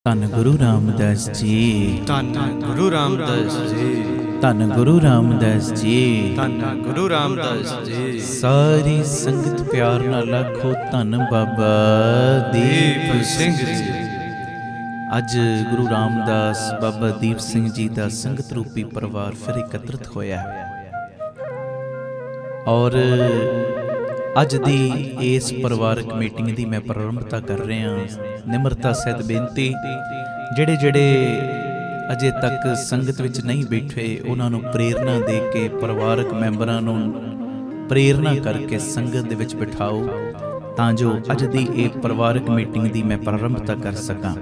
ਧੰਨ ਗੁਰੂ ਰਾਮਦਾਸ ਜੀ, ਧੰਨ ਗੁਰੂ ਰਾਮਦਾਸ ਜੀ, ਧੰਨ ਗੁਰੂ ਰਾਮਦਾਸ ਜੀ, ਧੰਨ ਗੁਰੂ ਰਾਮਦਾਸ ਜੀ। ਸਾਰੀ ਸੰਗਤ ਪਿਆਰ ਨਾਲ ਆਖੋ ਧੰਨ ਬਾਬਾ ਦੀਪ ਸਿੰਘ ਜੀ। ਅੱਜ ਗੁਰੂ ਰਾਮਦਾਸ ਬਾਬਾ ਦੀਪ ਸਿੰਘ ਜੀ ਦਾ ਸੰਗਤ ਰੂਪੀ ਪਰਿਵਾਰ ਫਿਰ ਇਕੱਤਰਿਤ ਹੋਇਆ ਔਰ ਅੱਜ ਦੀ ਇਸ ਪਰਿਵਾਰਕ ਮੀਟਿੰਗ ਦੀ ਮੈਂ ਪ੍ਰਾਰੰਭਤਾ ਕਰ ਰਿਹਾ। ਨਿਮਰਤਾ ਸਹਿਤ ਬੇਨਤੀ, ਜਿਹੜੇ ਅਜੇ ਤੱਕ ਸੰਗਤ ਵਿੱਚ ਨਹੀਂ ਬੈਠੇ ਉਹਨਾਂ ਨੂੰ ਪ੍ਰੇਰਨਾ ਦੇ ਕੇ, ਪਰਿਵਾਰਕ ਮੈਂਬਰਾਂ ਨੂੰ ਪ੍ਰੇਰਨਾ ਕਰਕੇ ਸੰਗਤ ਦੇ ਵਿੱਚ ਬਿਠਾਓ ਤਾਂ ਜੋ ਅੱਜ ਦੀ ਇਹ ਪਰਿਵਾਰਕ ਮੀਟਿੰਗ ਦੀ ਮੈਂ ਪ੍ਰਾਰੰਭਤਾ ਕਰ ਸਕਾਂ।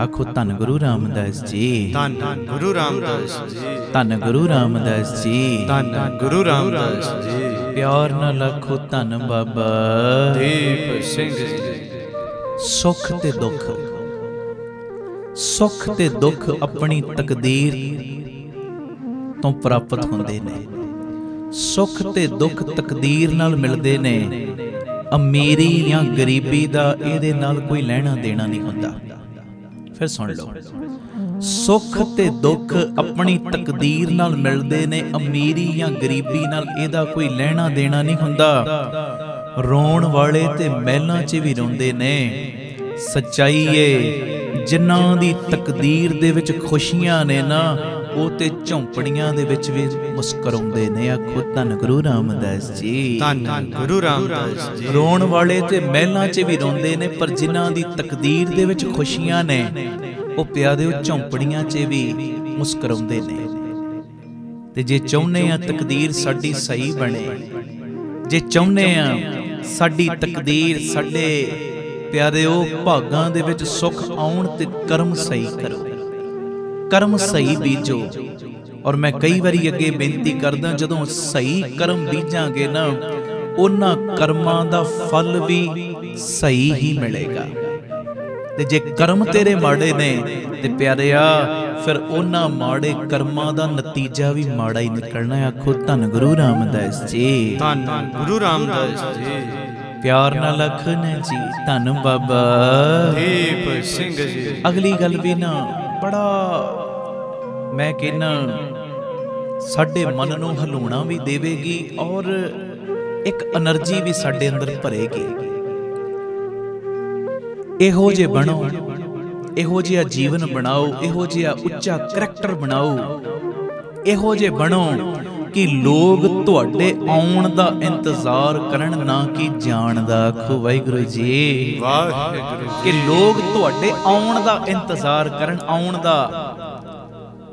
ਆਖੋ ਧੰਨ ਗੁਰੂ ਰਾਮਦਾਸ ਜੀ, ਧੰਨ ਗੁਰੂ ਰਾਮਦਾਸ ਜੀ, ਧੰਨ ਗੁਰੂ ਰਾਮਦਾਸ ਜੀ, ਧੰਨ ਗੁਰੂ ਰਾਮਦਾਸ ਜੀ। ਪਿਆਰ ਨਾਲ ਆਖੋ ਧੰਨ ਬਾਬਾ ਦੀਪ ਸਿੰਘ ਜੀ। ਸੁੱਖ ਤੇ ਦੁੱਖ, ਸੁੱਖ ਤੇ ਦੁੱਖ ਆਪਣੀ ਤਕਦੀਰ ਤੋਂ ਪ੍ਰਾਪਤ ਹੁੰਦੇ ਨੇ। ਸੁੱਖ ਤੇ ਦੁੱਖ ਤਕਦੀਰ ਨਾਲ ਮਿਲਦੇ ਨੇ। ਅਮੀਰੀ ਜਾਂ ਗਰੀਬੀ ਦਾ ਇਹਦੇ ਨਾਲ ਕੋਈ ਲੈਣਾ ਦੇਣਾ ਨਹੀਂ ਹੁੰਦਾ। ਫਿਰ ਸੁਣ ਲਓ, ਸੁੱਖ ਤੇ ਦੁੱਖ ਆਪਣੀ ਤਕਦੀਰ ਨਾਲ ਮਿਲਦੇ ਨੇ। ਅਮੀਰੀ ਜਾਂ ਗਰੀਬੀ ਨਾਲ ਇਹਦਾ ਕੋਈ ਲੈਣਾ ਦੇਣਾ ਨਹੀਂ ਹੁੰਦਾ। ਰੋਣ ਵਾਲੇ ਤੇ ਮਹਿਲਾਂ 'ਚ ਵੀ ਰੋਂਦੇ ਨੇ। ਸੱਚਾਈ ਏ, ਜਿਨ੍ਹਾਂ ਦੀ ਤਕਦੀਰ ਦੇ ਵਿੱਚ ਖੁਸ਼ੀਆਂ ਨੇ ਨਾ, ਉਹ ਤੇ ਝੌਂਪੜੀਆਂ ਦੇ ਵਿੱਚ ਵੀ ਮੁਸਕਰਾਉਂਦੇ ਨੇ। ਆਖੋ ਧੰਨ ਗੁਰੂ ਰਾਮਦਾਸ ਜੀ, ਧੰਨ ਗੁਰੂ ਰਾਮਦਾਸ ਜੀ। ਰੋਣ ਵਾਲੇ ਤੇ ਮਹਿਲਾਂ 'ਚ ਵੀ ਰੋਂਦੇ ਨੇ, ਪਰ ਜਿਨ੍ਹਾਂ ਦੀ ਤਕਦੀਰ ਦੇ ਵਿੱਚ ਖੁਸ਼ੀਆਂ ਨੇ ਉਹ ਪਿਆਰਿਓ ਝੌਂਪੜੀਆਂ 'ਚ ਵੀ ਮੁਸਕਰਾਉਂਦੇ ਨੇ। ਤੇ ਜੇ ਚਾਹੁੰਦੇ ਆ ਤਕਦੀਰ ਸਾਡੀ ਸਹੀ ਬਣੇ, ਜੇ ਚਾਹੁੰਦੇ ਆ ਸਾਡੀ ਤਕਦੀਰ, ਸਾਡੇ ਪਿਆਰਿਓ ਭਾਗਾਂ ਦੇ ਵਿੱਚ ਸੁੱਖ ਆਉਣ, ਤੇ ਕਰਮ ਸਹੀ ਕਰੋ, ਕਰਮ ਸਹੀ ਬੀਜੋ। ਔਰ ਮੈਂ ਕਈ ਵਾਰੀ ਅੱਗੇ ਬੇਨਤੀ ਕਰਦਾ, ਜਦੋਂ ਸਹੀ ਕਰਮ ਬੀਜਾਂਗੇ ਨਾ, ਉਹਨਾਂ ਕਰਮਾਂ ਦਾ ਫਲ ਵੀ ਸਹੀ ਹੀ ਮਿਲੇਗਾ। ਤੇ ਜੇ ਕਰਮ ਤੇਰੇ ਮਾੜੇ ਨੇ ਤੇ ਪਿਆਰਿਆ, ਫਿਰ ਉਹਨਾਂ ਮਾੜੇ ਕਰਮਾਂ ਦਾ ਨਤੀਜਾ ਵੀ ਮਾੜਾ ਹੀ ਨਿਕਲਣਾ। ਆਖੋ ਧੰਨ ਗੁਰੂ ਰਾਮਦਾਸ ਜੀ, ਧੰਨ ਗੁਰੂ ਰਾਮਦਾਸ ਜੀ। ਪਿਆਰ ਨਾਲ ਆਖਣਾ ਜੀ, ਧੰਨ ਬਾਬਾ ਦੀਪ ਸਿੰਘ ਜੀ। ਅਗਲੀ ਗੱਲ ਵੀ ਨਾ ਬੜਾ ਮੈਂ ਕਹਿੰਨਾ ਸਾਡੇ ਮਨ ਨੂੰ ਹਿਲਾਉਣਾ ਵੀ ਦੇਵੇਗੀ ਔਰ ਇੱਕ એનર્ਜੀ ਵੀ ਸਾਡੇ ਅੰਦਰ ਭਰੇਗੀ। ਇਹੋ ਜਿਹੇ ਬਣੋ, ਇਹੋ ਜਿਹਾ ਜੀਵਨ ਬਣਾਓ, ਇਹੋ ਜਿਹਾ ਉੱਚਾ ਕਰੈਕਟਰ ਬਣਾਓ, ਇਹੋ ਜਿਹੇ ਬਣੋ ਕਿ ਲੋਕ ਤੁਹਾਡੇ ਆਉਣ ਦਾ ਇੰਤਜ਼ਾਰ ਕਰਨ, ਨਾ ਕਿ ਜਾਣ ਦਾ। ਆਖੋ ਵਾਹਿਗੁਰੂ ਜੀ, ਵਾਹਿਗੁਰੂ। ਕਿ ਲੋਕ ਤੁਹਾਡੇ ਆਉਣ ਦਾ ਇੰਤਜ਼ਾਰ ਕਰਨ, ਆਉਣ ਦਾ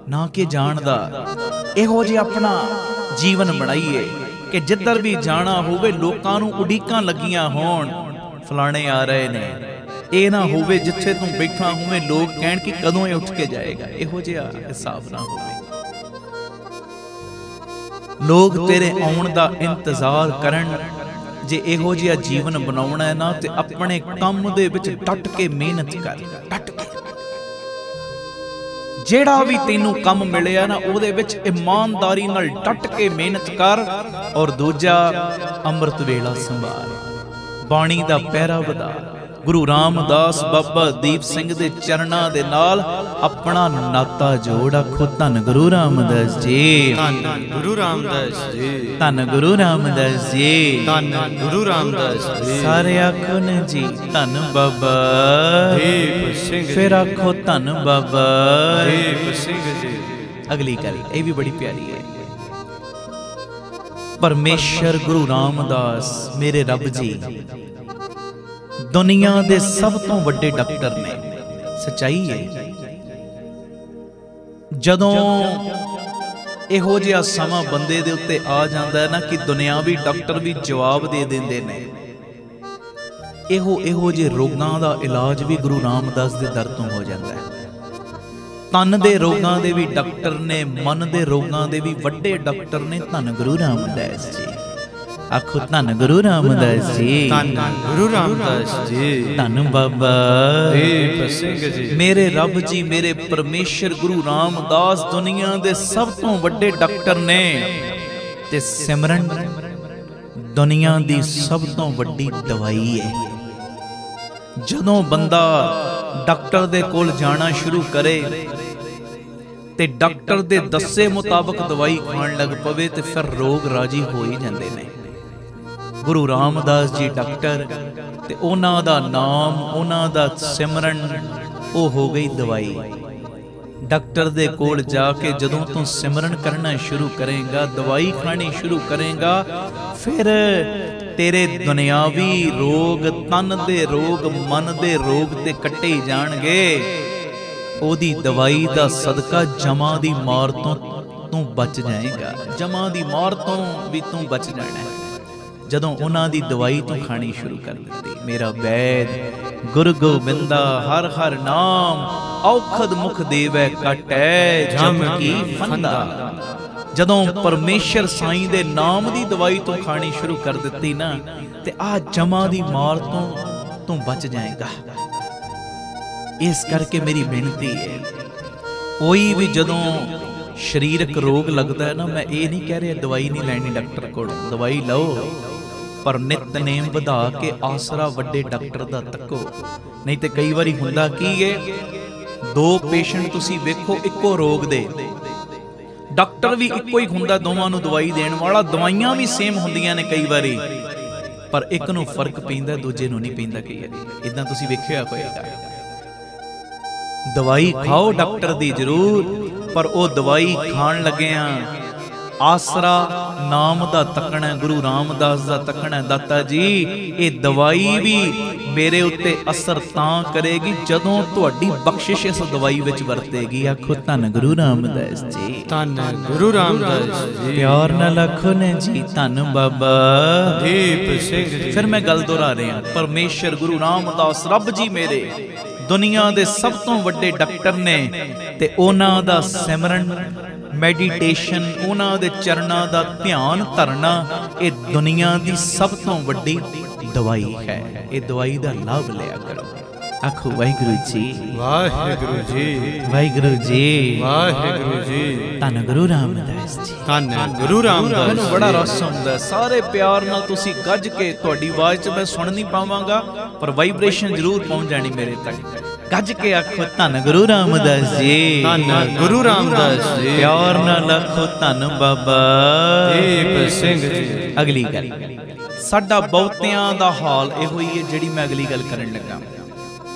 ਨਾ ਕਿ ਜਾਣ ਦਾ। ਇਹੋ ਜਿਹਾ ਆਪਣਾ ਜੀਵਨ ਬਣਾਈਏ ਕਿ ਜਿੱਧਰ ਵੀ ਜਾਣਾ ਹੋਵੇ ਲੋਕਾਂ ਨੂੰ ਉਡੀਕਾਂ ਲੱਗੀਆਂ ਹੋਣ, ਫਲਾਣੇ ਆ ਰਹੇ ਨੇ। ਇਹ ਨਾ ਹੋਵੇ ਜਿੱਥੇ ਤੂੰ ਬੈਠਾ ਹੋਵੇਂ ਲੋਕ ਕਹਿਣ ਕਿ ਕਦੋਂ ਇਹ ਉੱਠ ਕੇ ਜਾਏਗਾ। ਇਹੋ ਜਿਹਾ ਹਿਸਾਬ ਨਾ ਹੋਵੇ। ਲੋਕ ਤੇਰੇ ਆਉਣ ਦਾ ਇੰਤਜ਼ਾਰ ਕਰਨ। ਜੇ ਇਹੋ ਜਿਹਾ ਜੀਵਨ ਬਣਾਉਣਾ ਹੈ ਨਾ, ਤੇ ਆਪਣੇ ਕੰਮ ਦੇ ਵਿੱਚ ਡਟ ਕੇ ਮਿਹਨਤ ਕਰ। ਡਟ ਕੇ ਜਿਹੜਾ ਵੀ ਤੈਨੂੰ ਕੰਮ ਮਿਲਿਆ ਨਾ, ਉਹਦੇ ਵਿੱਚ ਇਮਾਨਦਾਰੀ ਨਾਲ ਡਟ ਕੇ ਮਿਹਨਤ ਕਰ। ਔਰ ਦੂਜਾ, ਅੰਮ੍ਰਿਤ ਵੇਲਾ ਸੰਭਾਲ, ਬਾਣੀ ਦਾ ਪਹਿਰਾ ਵਧਾ। ਗੁਰੂ ਰਾਮਦਾਸ ਬਾਬਾ ਦੀਪ ਸਿੰਘ ਦੇ ਚਰਨਾਂ ਦੇ ਨਾਲ ਆਪਣਾ ਨਾਤਾ ਜੋੜ। ਆਖੋ ਧੰਨ ਗੁਰੂ ਰਾਮਦਾਸ ਜੀ, ਧੰਨ ਗੁਰੂ ਰਾਮਦਾਸ ਜੀ, ਧੰਨ ਗੁਰੂ ਰਾਮਦਾਸ ਜੀ, ਧੰਨ ਗੁਰੂ ਰਾਮਦਾਸ ਜੀ। ਸਾਰੇ ਆਖੋ ਨੇ ਜੀ, ਧੰਨ ਬਾਬਾ ਦੀਪ ਸਿੰਘ। ਫਿਰ ਆਖੋ ਧੰਨ ਬਾਬਾ ਦੀਪ ਸਿੰਘ ਜੀ। ਅਗਲੀ ਗੱਲ ਇਹ ਵੀ ਬੜੀ ਪਿਆਰੀ ਹੈ। ਪਰਮੇਸ਼ਰ ਗੁਰੂ ਰਾਮਦਾਸ ਮੇਰੇ ਰੱਬ ਜੀ ਦੁਨੀਆ ਦੇ ਸਭ ਤੋਂ ਵੱਡੇ ਡਾਕਟਰ ਨੇ। ਸੱਚਾਈ ਹੈ। ਜਦੋਂ ਇਹੋ ਜਿਹਾ ਸਮਾਂ ਬੰਦੇ ਦੇ ਉੱਤੇ ਆ ਜਾਂਦਾ ਹੈ ਨਾ ਕਿ ਦੁਨਿਆਵੀ ਡਾਕਟਰ ਵੀ ਜਵਾਬ ਦੇ ਦਿੰਦੇ ਨੇ, ਇਹੋ ਜਿਹੇ ਰੋਗਾਂ ਦਾ ਇਲਾਜ ਵੀ ਗੁਰੂ ਰਾਮਦਾਸ ਦੇ ਦਰ ਤੋਂ ਹੋ ਜਾਂਦਾ ਹੈ। ਤਨ ਦੇ ਰੋਗਾਂ ਦੇ ਵੀ ਡਾਕਟਰ ਨੇ, ਮਨ ਦੇ ਰੋਗਾਂ ਦੇ ਵੀ ਵੱਡੇ ਡਾਕਟਰ ਨੇ। ਧੰਨ ਗੁਰੂ ਰਾਮਦਾਸ ਜੀ। ਆਖੋ ਧੰਨ ਗੁਰੂ ਰਾਮਦਾਸ ਜੀ, ਧੰਨ ਗੁਰੂ ਰਾਮਦਾਸ ਜੀ, ਧੰਨ ਬਾਬਾ ਦੀਪ ਸਿੰਘ ਜੀ। ਮੇਰੇ ਰੱਬ ਜੀ, ਮੇਰੇ ਪਰਮੇਸ਼ਰ ਗੁਰੂ ਰਾਮਦਾਸ ਦੁਨੀਆ ਦੇ ਸਭ ਤੋਂ ਵੱਡੇ ਡਾਕਟਰ ਨੇ। ਤੇ ਸਿਮਰਨ ਦੁਨੀਆ ਦੀ ਸਭ ਤੋਂ ਵੱਡੀ ਦਵਾਈ ਹੈ। ਜਦੋਂ ਬੰਦਾ ਡਾਕਟਰ ਦੇ ਕੋਲ ਜਾਣਾ ਸ਼ੁਰੂ ਕਰੇ ਤੇ ਡਾਕਟਰ ਦੇ ਦੱਸੇ ਮੁਤਾਬਕ ਦਵਾਈ ਖਾਣ ਲੱਗ ਪਵੇ ਤੇ ਫਿਰ ਰੋਗ ਰਾਜੀ ਹੋ ਹੀ ਜਾਂਦੇ ਨੇ। ਗੁਰੂ ਰਾਮਦਾਸ ਜੀ ਡਾਕਟਰ ਤੇ ਉਹਨਾਂ ਦਾ ਨਾਮ, ਉਹਨਾਂ ਦਾ ਸਿਮਰਨ, ਉਹ ਹੋ ਗਈ ਦਵਾਈ। ਡਾਕਟਰ ਦੇ ਕੋਲ ਜਾ ਕੇ ਜਦੋਂ ਤੂੰ ਸਿਮਰਨ ਕਰਨਾ ਸ਼ੁਰੂ ਕਰੇਗਾ, ਦਵਾਈ ਖਾਣੀ ਸ਼ੁਰੂ ਕਰੇਗਾ, ਫਿਰ ਤੇਰੇ ਦੁਨਿਆਵੀ ਰੋਗ, ਤਨ ਦੇ ਰੋਗ, ਮਨ ਦੇ ਰੋਗ ਤੇ ਕੱਟੇ ਜਾਣਗੇ। ਉਹਦੀ ਦਵਾਈ ਦਾ ਸਦਕਾ ਜਮਾਂ ਦੀ ਮਾਰ ਤੋਂ ਤੂੰ ਬਚ ਜਾਏਗਾ। ਜਮਾਂ ਦੀ ਮਾਰ ਤੋਂ ਵੀ ਤੂੰ ਬਚ ਜਾਣਾ ਹੈ ਜਦੋਂ ਉਹਨਾਂ ਦੀ ਦਵਾਈ ਤੂੰ ਖਾਣੀ ਸ਼ੁਰੂ ਕਰ ਦਿੱਤੀ। ਮੇਰਾ ਵੈਦ ਗੁਰੂ ਗੋਬਿੰਦਾ ਹਰ ਹਰ ਨਾਮ, ਔਖਦ ਮੁਖ ਦੇਵੈ ਕਾਟੈ ਜਮ ਕੀ ਫੰਦਾ। ਜਦੋਂ ਪਰਮੇਸ਼ਰ ਸਾਈਂ ਦੇ ਨਾਮ ਦੀ ਦਵਾਈ ਤੂੰ ਖਾਣੀ ਸ਼ੁਰੂ ਕਰ ਦਿੱਤੀ ਨਾ, ਤੇ ਆਹ ਜਮਾਂ ਦੀ ਮਾਰ ਤੋਂ ਤੂੰ ਬਚ ਜਾਏਗਾ। ਇਸ ਕਰਕੇ ਮੇਰੀ ਬੇਨਤੀ ਹੈ, ਕੋਈ ਵੀ ਜਦੋਂ ਸਰੀਰਕ ਰੋਗ ਲੱਗਦਾ ਹੈ ਨਾ, ਮੈਂ ਇਹ ਨਹੀਂ ਕਹਿ ਰਿਹਾ ਦਵਾਈ ਨਹੀਂ ਲੈਣੀ ਡਾਕਟਰ ਕੋਲੋਂ, ਦਵਾਈ ਲਓ, ਪਰ ਨਿਤਨੇਮ ਵਧਾ ਕੇ ਆਸਰਾ ਵੱਡੇ ਡਾਕਟਰ ਦਾ ਤੱਕੋ। ਨਹੀਂ ਤੇ ਕਈ ਵਾਰੀ ਹੁੰਦਾ ਕੀ ਹੈ, ਦੋ ਪੇਸ਼ੈਂਟ ਤੁਸੀਂ ਵੇਖੋ ਇੱਕੋ ਰੋਗ ਦੇ, ਡਾਕਟਰ ਵੀ ਇੱਕੋ ਹੀ ਹੁੰਦਾ ਦੋਵਾਂ ਨੂੰ ਦਵਾਈ ਦੇਣ ਵਾਲਾ, ਦਵਾਈਆਂ ਵੀ ਸੇਮ ਹੁੰਦੀਆਂ ਨੇ ਕਈ ਵਾਰੀ, ਪਰ ਇੱਕ ਨੂੰ ਫਰਕ ਪੈਂਦਾ ਦੂਜੇ ਨੂੰ ਨਹੀਂ ਪੈਂਦਾ ਕਈ ਵਾਰੀ। ਇਦਾਂ ਤੁਸੀਂ ਵੇਖਿਆ ਹੋਏਗਾ। ਦਵਾਈ ਖਾਓ ਡਾਕਟਰ ਦੀ ਜ਼ਰੂਰ, ਪਰ ਉਹ ਦਵਾਈ ਖਾਣ ਲੱਗਿਆਂ ਆਸਰਾ ਨਾਮ ਦਾ ਤੱਕਣਾ, ਗੁਰੂ ਰਾਮਦਾਸ ਦਾ ਤੱਕਣਾ। ਦਾਤਾ ਜੀ ਇਹ ਦਵਾਈ ਵੀ ਮੇਰੇ ਉੱਤੇ ਅਸਰ ਤਾਂ ਕਰੇਗੀ ਜਦੋਂ ਤੁਹਾਡੀ ਬਖਸ਼ਿਸ਼ ਇਸ ਦਵਾਈ ਵਿੱਚ ਵਰਤੇਗੀ। ਆਖੋ ਧੰਨ ਗੁਰੂ ਰਾਮਦਾਸ ਜੀ, ਧੰਨ ਗੁਰੂ ਰਾਮਦਾਸ ਜੀ। ਪਿਆਰ ਨਾਲ ਆਖੋ ਨੇ ਜੀ, ਧੰਨ ਬਾਬਾ ਦੀਪ ਸਿੰਘ ਜੀ। ਫਿਰ ਮੈਂ ਗੱਲ ਦੁਹਰਾ ਰਿਹਾ, ਪਰਮੇਸ਼ਰ ਗੁਰੂ ਰਾਮਦਾਸ ਰੱਬ ਜੀ ਮੇਰੇ ਦੁਨੀਆ ਦੇ ਸਭ ਤੋਂ ਵੱਡੇ ਡਾਕਟਰ ਨੇ, ਤੇ ਉਹਨਾਂ ਦਾ ਸਿਮਰਨ, ਮੈਡੀਟੇਸ਼ਨ, ਉਹਨਾਂ ਦੇ ਚਰਨਾਂ ਦਾ ਧਿਆਨ ਧਰਨਾ, ਇਹ ਦੁਨੀਆ ਦੀ ਸਭ ਤੋਂ ਵੱਡੀ ਦਵਾਈ ਹੈ। ਇਹ ਦਵਾਈ ਦਾ ਲਾਭ ਲਿਆ ਕਰੋ। ਆਖੋ ਵਾਹਿਗੁਰੂ ਜੀ, ਵਾਹਿਗੁਰੂ ਜੀ, ਵਾਹਿਗੁਰੂ ਜੀ, ਵਾਹਿਗੁਰੂ ਜੀ। ਧੰਨ ਗੁਰੂ ਰਾਮਦਾਸ ਜੀ, ਧੰਨ ਗੁਰੂ ਰਾਮਦਾਸ। ਮੈਨੂੰ ਬੜਾ ਰਸ ਹੁੰਦਾ, ਸਾਰੇ ਪਿਆਰ ਨਾਲ ਤੁਸੀਂ ਗੱਜ ਕੇ, ਤੁਹਾਡੀ ਆਵਾਜ਼ 'ਚ ਮੈਂ ਸੁਣ ਨਹੀਂ ਪਾਵਾਂਗਾ ਪਰ ਵਾਈਬ੍ਰੇਸ਼ਨ ਜ਼ਰੂਰ ਪਹੁੰਚ ਜਾਣੀ ਮੇਰੇ ਤੱਕ। ਗੱਜ ਕੇ ਆਖੋ ਧੰਨ ਗੁਰੂ ਰਾਮਦਾਸ ਜੀ, ਧੰਨ ਗੁਰੂ ਰਾਮਦਾਸ ਜੀ। ਪਿਆਰ ਨਾਲ ਆਖੋ ਧੰਨ ਬਾਬਾ ਦੀਪ ਸਿੰਘ ਜੀ। ਅਗਲੀ ਗੱਲ, ਸਾਡਾ ਬਹੁਤਿਆਂ ਦਾ ਹਾਲ ਇਹੋ ਹੀ ਹੈ ਜਿਹੜੀ ਮੈਂ ਅਗਲੀ ਗੱਲ ਕਰਨ ਲੱਗਾ।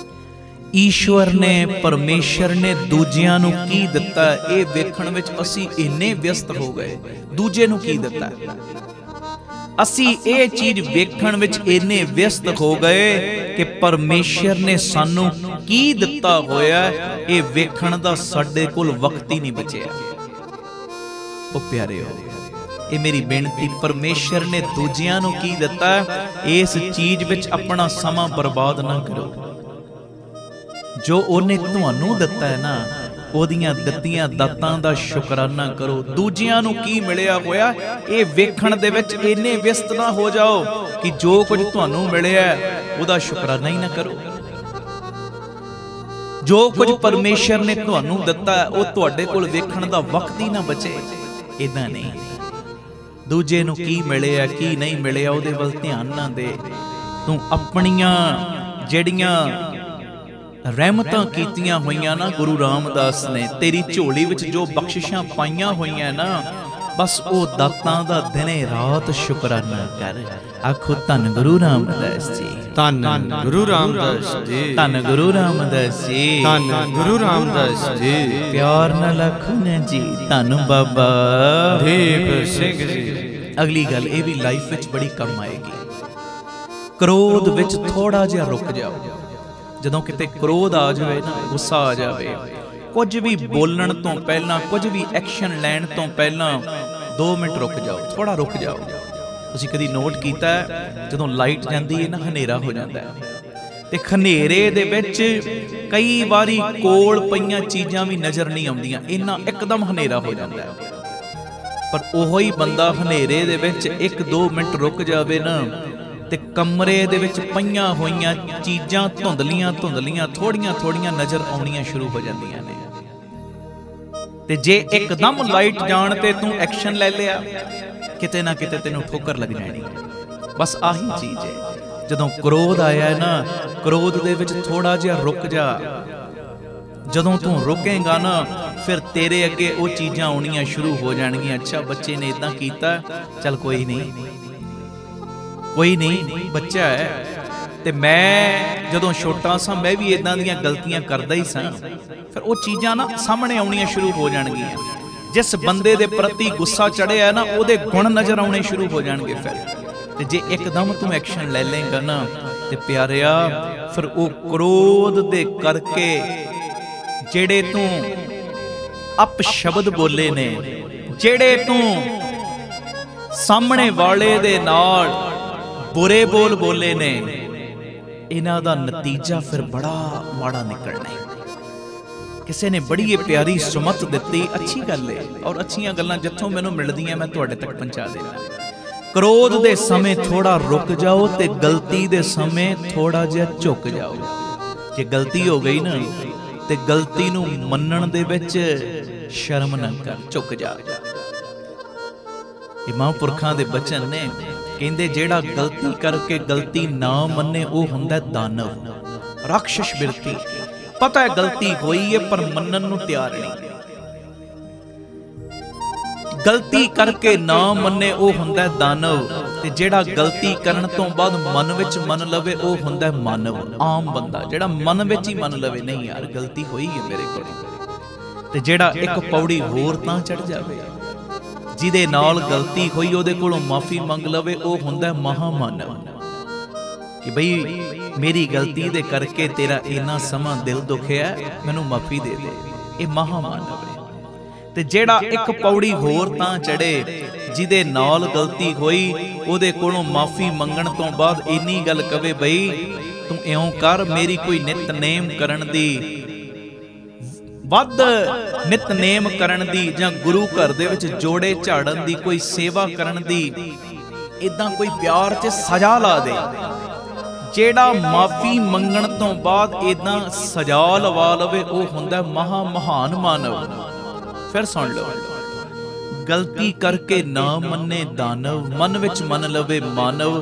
ਈਸ਼ਵਰ ਨੇ, ਪਰਮੇਸ਼ਰ ਨੇ ਦੂਜਿਆਂ ਨੂੰ ਕੀ ਦਿੱਤਾ ਇਹ ਵੇਖਣ ਵਿੱਚ ਅਸੀਂ ਇੰਨੇ ਵਿਅਸਤ ਹੋ ਗਏ। ਦੂਜੇ ਨੂੰ ਕੀ ਦਿੱਤਾ, ਅਸੀਂ ਇਹ ਚੀਜ਼ ਵੇਖਣ ਵਿੱਚ ਇੰਨੇ ਵਿਅਸਤ ਹੋ ਗਏ ਕਿ ਪਰਮੇਸ਼ਰ ਨੇ ਸਾਨੂੰ ਕੀ ਦਿੱਤਾ ਹੋਇਆ ਇਹ ਵੇਖਣ ਦਾ ਸਾਡੇ ਕੋਲ ਵਕਤ ਹੀ ਨਹੀਂ ਬਚਿਆ। ਉਹ ਪਿਆਰਿਓ, ਇਹ ਮੇਰੀ ਬੇਨਤੀ, ਪਰਮੇਸ਼ਰ ਨੇ ਦੂਜਿਆਂ ਨੂੰ ਕੀ ਦਿੱਤਾ ਇਸ ਚੀਜ਼ ਵਿੱਚ ਆਪਣਾ ਸਮਾਂ ਬਰਬਾਦ ਨਾ ਕਰੋ। ਜੋ ਉਹਨੇ ਤੁਹਾਨੂੰ ਦਿੱਤਾ ਹੈ ਨਾ, ਉਹਦੀਆਂ ਦਿੱਤੀਆਂ ਦਾਤਾਂ ਦਾ ਸ਼ੁਕਰਾਨਾ ਕਰੋ। ਦੂਜਿਆਂ ਨੂੰ ਕੀ ਮਿਲਿਆ ਹੋਇਆ ਇਹ ਵੇਖਣ ਦੇ ਵਿੱਚ ਇੰਨੇ ਵਿਅਸਤ ਨਾ ਹੋ ਜਾਓ ਕਿ ਜੋ ਕੁਝ ਤੁਹਾਨੂੰ ਮਿਲਿਆ ਉਹਦਾ ਸ਼ੁਕਰਾਨਾ ਹੀ ਨਾ ਕਰੋ। ਜੋ ਕੁਝ ਪਰਮੇਸ਼ਰ ਨੇ ਤੁਹਾਨੂੰ ਦਿੱਤਾ ਉਹ ਤੁਹਾਡੇ ਕੋਲ ਵੇਖਣ ਦਾ ਵਕਤ ਹੀ ਨਾ ਬਚੇ। ਇਦਾਂ ਨਹੀਂ, ਦੂਜੇ ਨੂੰ ਕੀ ਮਿਲਿਆ ਕੀ ਨਹੀਂ ਮਿਲਿਆ ਉਹਦੇ ਵੱਲ ਧਿਆਨ ਨਾ ਦੇ। ਤੂੰ ਆਪਣੀਆਂ ਜਿਹੜੀਆਂ ਰਹਿਮਤਾਂ ਕੀਤੀਆਂ ਹੋਈਆਂ ਨਾ ਗੁਰੂ ਰਾਮਦਾਸ ਨੇ, ਤੇਰੀ ਝੋਲੀ ਵਿੱਚ ਜੋ ਬਖਸ਼ਿਸ਼ਾਂ ਪਾਈਆਂ ਹੋਈਆਂ ਨਾ, ਬਸ ਉਹ ਦਾਤਾਂ ਦਾ ਦਿਨੇ ਰਾਤ ਸ਼ੁਕਰਾਨਾ ਕਰ। ਆਖੋ ਧੰਨ ਗੁਰੂ ਰਾਮਦਾਸ ਜੀ, ਧੰਨ ਗੁਰੂ ਰਾਮਦਾਸ ਜੀ, ਧੰਨ ਗੁਰੂ ਰਾਮਦਾਸ ਜੀ, ਧੰਨ ਗੁਰੂ ਰਾਮਦਾਸ ਜੀ। ਪਿਆਰ ਨਾਲ ਆਖੋ ਨੇ ਜੀ, ਧੰਨ ਬਾਬਾ ਦੀਪ ਸਿੰਘ ਜੀ। ਅਗਲੀ ਗੱਲ ਇਹ ਵੀ ਲਾਈਫ ਵਿੱਚ ਬੜੀ ਕੰਮ ਆਏਗੀ। ਕ੍ਰੋਧ ਵਿੱਚ ਥੋੜਾ ਜਿਹਾ ਰੁਕ ਜਾਓ। ਜਦੋਂ ਕਿਤੇ ਕ੍ਰੋਧ ਆ ਜਾਵੇ ਨਾ, ਗੁੱਸਾ ਆ ਜਾਵੇ, ਕੁਝ ਵੀ ਬੋਲਣ ਤੋਂ ਪਹਿਲਾਂ, ਕੁਝ ਵੀ ਐਕਸ਼ਨ ਲੈਣ ਤੋਂ ਪਹਿਲਾਂ 2 ਮਿੰਟ ਰੁਕ ਜਾਓ, ਥੋੜਾ ਰੁਕ ਜਾਓ। ਤੁਸੀਂ ਕਦੀ ਨੋਟ ਕੀਤਾ ਜਦੋਂ ਲਾਈਟ ਜਾਂਦੀ ਹੈ ਨਾ, ਹਨੇਰਾ ਹੋ ਜਾਂਦਾ ਹੈ, ਤੇ ਹਨੇਰੇ ਦੇ ਵਿੱਚ ਕਈ ਵਾਰੀ ਕੋਲ ਪਈਆਂ ਚੀਜ਼ਾਂ ਵੀ ਨਜ਼ਰ ਨਹੀਂ ਆਉਂਦੀਆਂ, ਇੰਨਾ ਇੱਕਦਮ ਹਨੇਰਾ ਹੋ ਜਾਂਦਾ ਹੈ। ਪਰ ਉਹੋ ਹੀ ਬੰਦਾ ਹਨੇਰੇ ਦੇ ਵਿੱਚ 1-2 ਮਿੰਟ ਰੁਕ ਜਾਵੇ ਨਾ, ਤੇ ਕਮਰੇ ਦੇ ਵਿੱਚ ਪਈਆਂ ਹੋਈਆਂ ਚੀਜ਼ਾਂ ਧੁੰਦਲੀਆਂ ਧੁੰਦਲੀਆਂ, ਥੋੜੀਆਂ ਥੋੜੀਆਂ ਨਜ਼ਰ ਆਉਣੀਆਂ ਸ਼ੁਰੂ ਹੋ ਜਾਂਦੀਆਂ ਨੇ। ਤੇ ਜੇ ਇੱਕਦਮ ਲਾਈਟ ਜਾਣ ਤੇ ਤੂੰ ਐਕਸ਼ਨ ਲੈ ਲਿਆ, ਕਿਤੇ ਨਾ ਕਿਤੇ ਤੈਨੂੰ ਠੋਕਰ ਲੱਗ ਜਾਣੀ। ਬਸ ਆਹੀ ਚੀਜ਼ ਹੈ, जदों क्रोध आया है ना, क्रोध दे विच थोड़ा जिहा रुक जा। जदों तू रुकेगा ना, फिर तेरे अगे वो चीज़ां आउणियां शुरू हो जाणगियां। अच्छा बच्चे ने इदां कीता, चल कोई नहीं, कोई नहीं, बच्चा है। ते मैं जदों छोटा सा मैं भी इदां दीयां गलतियां करदा ही सां। फिर वो चीज़ां ना सामने आउणियां शुरू हो जाणगियां। जिस बंदे दे प्रति गुस्सा चढ़िया ना, उहदे गुण नज़र आउणे शुरू हो जाणगे। फिर ते जे एकदम तू एक्शन ले लेगा ना, ते प्यारिया फिर वो क्रोध दे करके जेड़े तू अपशब्द बोले ने, जेड़े तू सामने वाले दे नाल बुरे बोल बोले ने, इन्हां दा नतीजा फिर बड़ा माड़ा निकलना है। किसी ने बड़ी प्यारी सुमत दिती, अच्छी गल है, और अच्छियां गल्लां जिथों मैनूं मिलदियां मैं तुहाडे तक पहुंचा देना। क्रोध दे समय थोड़ा रुक जाओ, ते गलती दे समय थोड़ा जिहा झुक जाओ। जे गलती हो गई ना, ते गलती नूं मन्नण दे विच शर्म ना कर, झुक जा। ये महापुरखां दे बचन ने, कहंदे जेड़ा गलती करके गलती ना मन्ने वो हुंदा दानव, राक्षस बिरती। पता है गलती होई है पर मन्नण नूं तैयार नहीं। गलती करके ना मन्ने वो हुंदा दानव, ते जेड़ा गलती करन तो बाद मन विच मन लवे वो हुंदा मानव, आम बंदा जेड़ा मन विच ही मन लवे, नहीं यार गलती होई है मेरे कोल। ते जेड़ा एक पौड़ी होर तां चढ़ जावे, जिहदे नाल गलती होई ओहदे कोलों माफी मंग लवे, वो हुंदा महामानव। कि बई मेरी गलती दे करके तेरा इन्ना समा दिल दुखिया, मैनूं माफी दे दे, ये महामानव है। ते जेड़ा एक पौड़ी होर तां चढ़े, जिहदे नाल गलती होई ओहदे कोलों माफी मंगण तो बाद इन्नी गल कवे, बई तूं इउं कर, मेरी कोई नितनेम करन दी, वध नितनेम करन दी, जां गुरु घर दे विच जोड़े झाड़न दी, कोई सेवा करन दी, इदां कोई प्यार च सजा ला दे। जेड़ा माफी मंगण तो बाद इदां सजा लवा लवे, वो हुंदा महा महान मानव। फिर सुन लो, गलती करके ना मन्ने दानव, मन विच मन लवे मानव,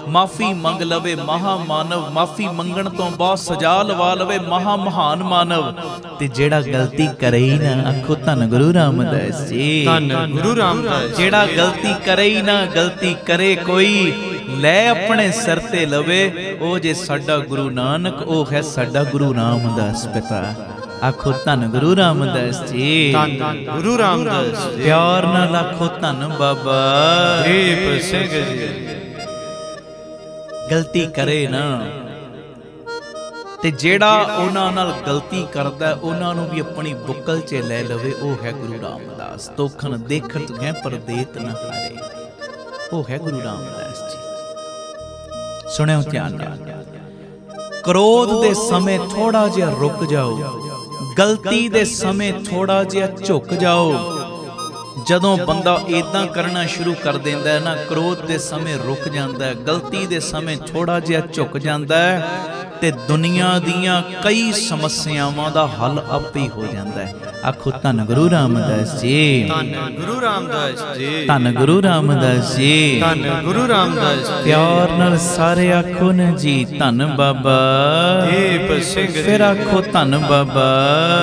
माफी मंग लवे महा मानव, माफी मंगण तो बाद सजा लवा लवे महा महान मानव। ते जेड़ा गलती करे ही ना, आखो धन गुरु रामदास जी, धन गुरु रामदास। जेड़ा गलती करे ही ना, गलती करे कोई ले अपने सिर ते लवे, ओ जे साडा गुरु नानक, ओ है साडा गुरु रामदास पिता। आखो धन गुरु रामदास जी, धन गुरु रामदास जी। प्यार नाल आखो धन बाबा दीप सिंह जी। गलती करे ना, ते जेड़ा उन्हां नाल गलती करदा उन्हां नूं भी अपनी बुक्कल च ले लवे, ओ है गुरु रामदास। तोखन देखत गए पर देत न हारे, ओ है गुरु रामदास जी। सुनियो ध्यान नाल, क्रोध दे समय थोड़ा जिहा रुक जाओ, गलती दे समय थोड़ा जिहा झुक जाओ। जदों बंदा इदां करना शुरू कर देंदा है ना, क्रोध दे समय रुक जांदा है, गलती दे समय थोड़ा जिहा झुक जांदा है, ते दुनिया दियां कई समस्यावां दा हल आपे ही हो जांदा है। आखो धन गुरु रामदास जी, धन गुरु रामदास जी, धन गुरु रामदास जी, धन गुरु रामदास जी। प्यार नाल सारे आखो न जी, धन बाबा दीप सिंह जी। फिर आखो धन बाबा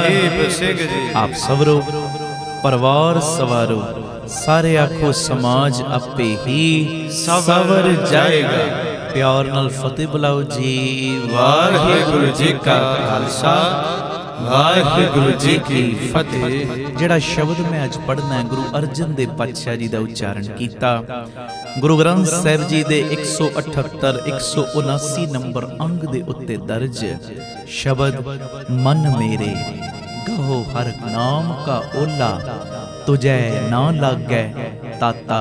दीप सिंह जी। आप सबरो परिवार सवारो, सारे आखो समाज आपे ही सवर जाएगा। प्यार नाल फतेह बुलाओ जी। वाहिगुरु जी का खालसा, वाहिगुरु जी की फतेह। जिहड़ा शब्द मैं अज पढ़ना है, गुरु अर्जन देव पातशाह जी का उच्चारण किया। गुरु ग्रंथ साहिब जी दे 178 179 नंबर अंग दे उत्ते दर्ज शब्द, मन मेरे गहो हर नाम का ओला, तुझे ना लागै ताता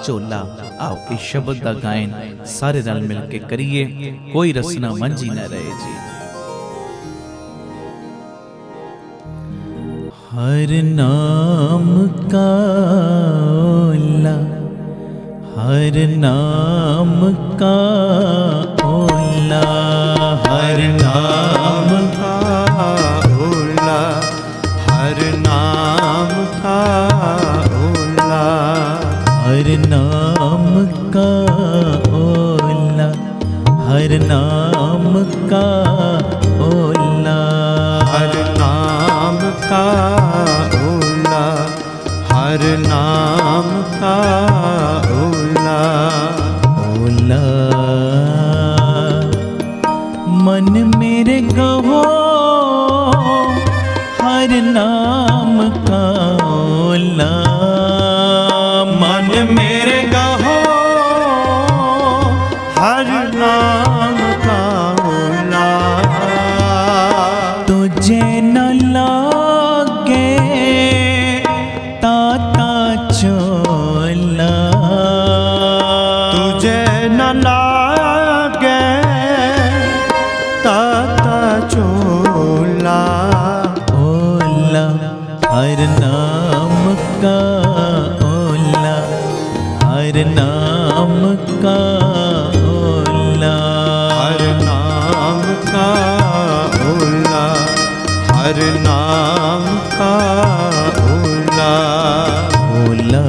झोला। आओ इस शब्द का गायन सारे रल मिल के करिए, कोई रसना मंझी न रहे जी। हर नाम का ओला, हर नाम का ओला, हर नाम का ओला, हर नाम का ओला, हर नाम का ओला, हर का ओला, हर नाम का ओला। ओला मन मेरे कहो हर नाम का ओला, मन मेरे कहो हर नाम का ओला। तुझे न लागे ताता चोला, तुझे न लागे ताता चोला। ओला हर नाम का ओला, हर नाम का ओला। हर नाम का ओला, हर नाम का ओला। ओला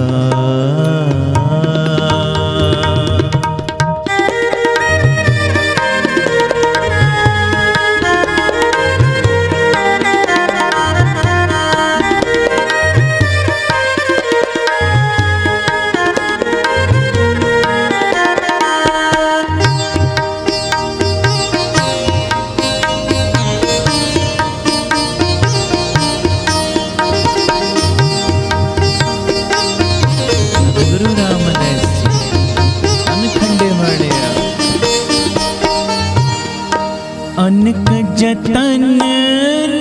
गुरु रामदास जी अनखंडे वाड़िया। अनक जतन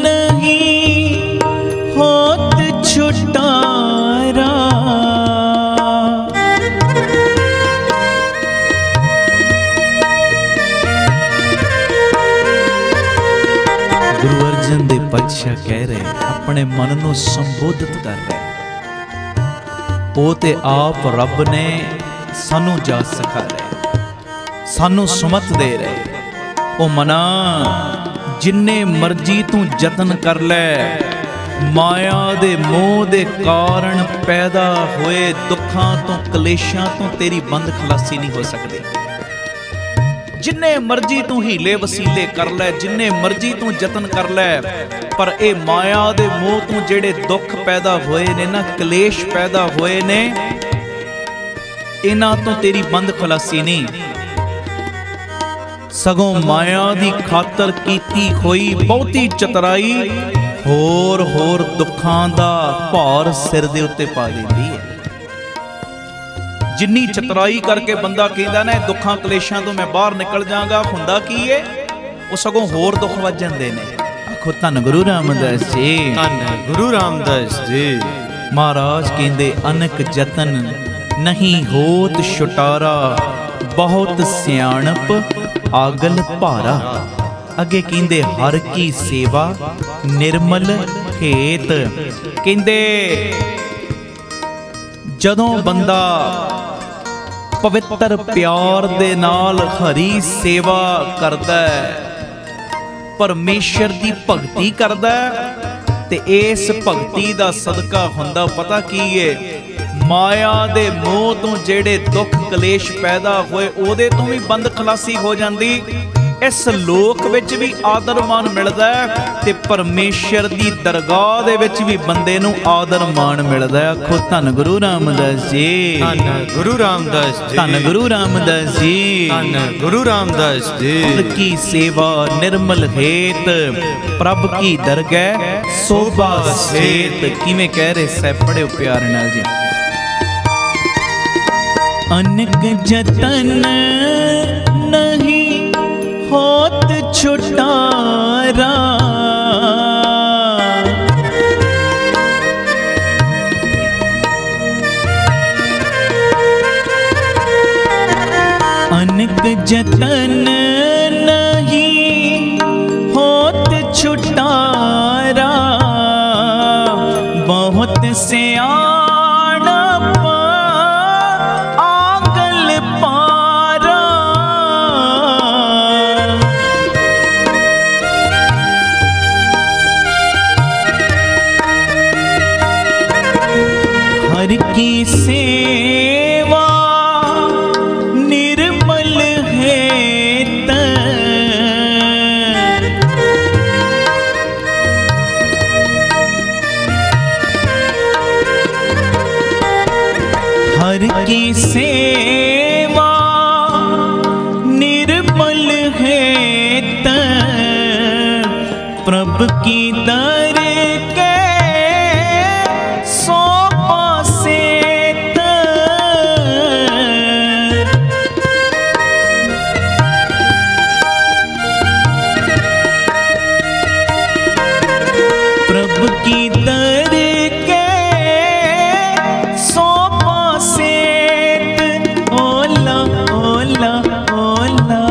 नहीं होत छुटारा, गुरु अर्जन देव पातशाह कह रहे अपने मन को संबोधित कर रहे, ਉਹ ਤੇ ਆਪ ਰੱਬ ਨੇ ਸਾਨੂੰ ਜਾਚ ਸਿਖਾ ਰਹੇ, ਸਾਨੂੰ ਸੁਮਤ ਦੇ ਰਹੇ। ਉਹ ਮਨਾ ਜਿੰਨੇ ਮਰਜੀ ਤੂੰ ਯਤਨ ਕਰ ਲੈ, ਮਾਇਆ ਦੇ ਮੋਹ ਦੇ ਕਾਰਨ ਪੈਦਾ ਹੋਏ ਦੁੱਖਾਂ ਤੋਂ ਕਲੇਸ਼ਾਂ ਤੋਂ ਤੇਰੀ ਬੰਦ ਖਲਾਸੀ ਨਹੀਂ ਹੋ ਸਕਦੀ। ਜਿੰਨੇ ਮਰਜੀ ਤੂੰ ਹੀਲੇ ਵਸੀਲੇ ਕਰ ਲੈ, ਜਿੰਨੇ ਮਰਜੀ ਤੂੰ ਯਤਨ ਕਰ ਲੈ, पर ये माया दे मोह तो जेड़े दुख पैदा होए ने ना, कलेश पैदा होए ने, इन्हां तो तेरी बंद खलासी नहीं। सगों माया दी खातर कीती होई बहुती चतराई होर होर दुखां दा भार सिर दे उत्ते पा देंदी है। जिन्नी चतराई करके बंदा कहंदा ना दुखां कलेशां तो मैं बाहर निकल जांगा, हुंदा की है वो सगों होर दुख वध जांदे ने। धन गुरु रामदास जी, धन गुरु रामदास जी। महाराज कहंदे अनक जतन नहीं होत छुटारा, बहुत सियाणप आगल भारा। अगे कहंदे हर की सेवा निर्मल हेत। कहंदे जदों बंदा पवित्र प्यार दे नाल हरी सेवा करदा है, परमेश्वर की भगती करदा ते इस भगती दा सदका हुंदा पता की है, माया दे मोह तो जेड़े दुख कलेश पैदा होए ओदे तो भी बंद खलासी हो जांदी। इस लोक विच भी आदर मान मिलदा है ते परमेश्वर दी दरगाह दे विच भी बंदे नूं आदर मान मिलदा है। आखो धन गुरु रामदास जी, धन गुरु रामदास जी, धन गुरु रामदास जी, धन गुरु रामदास जी। की सेवा निर्मल हेत, प्रभ की दरगाह शोभा सेत। किवें कह रहे सह, पढ़ियो प्यार नाल जी। अनक जतन नहीं होत छुटारा, अनक जतन नहीं होत छुटारा, बहुत सियाणप आगल पारा। हर की सेवा निर्मल हेत, हर की सेवा निर्मल है प्रभु की दर के सो पासे प्रभु की दर के सो पासे ओला ओला ओला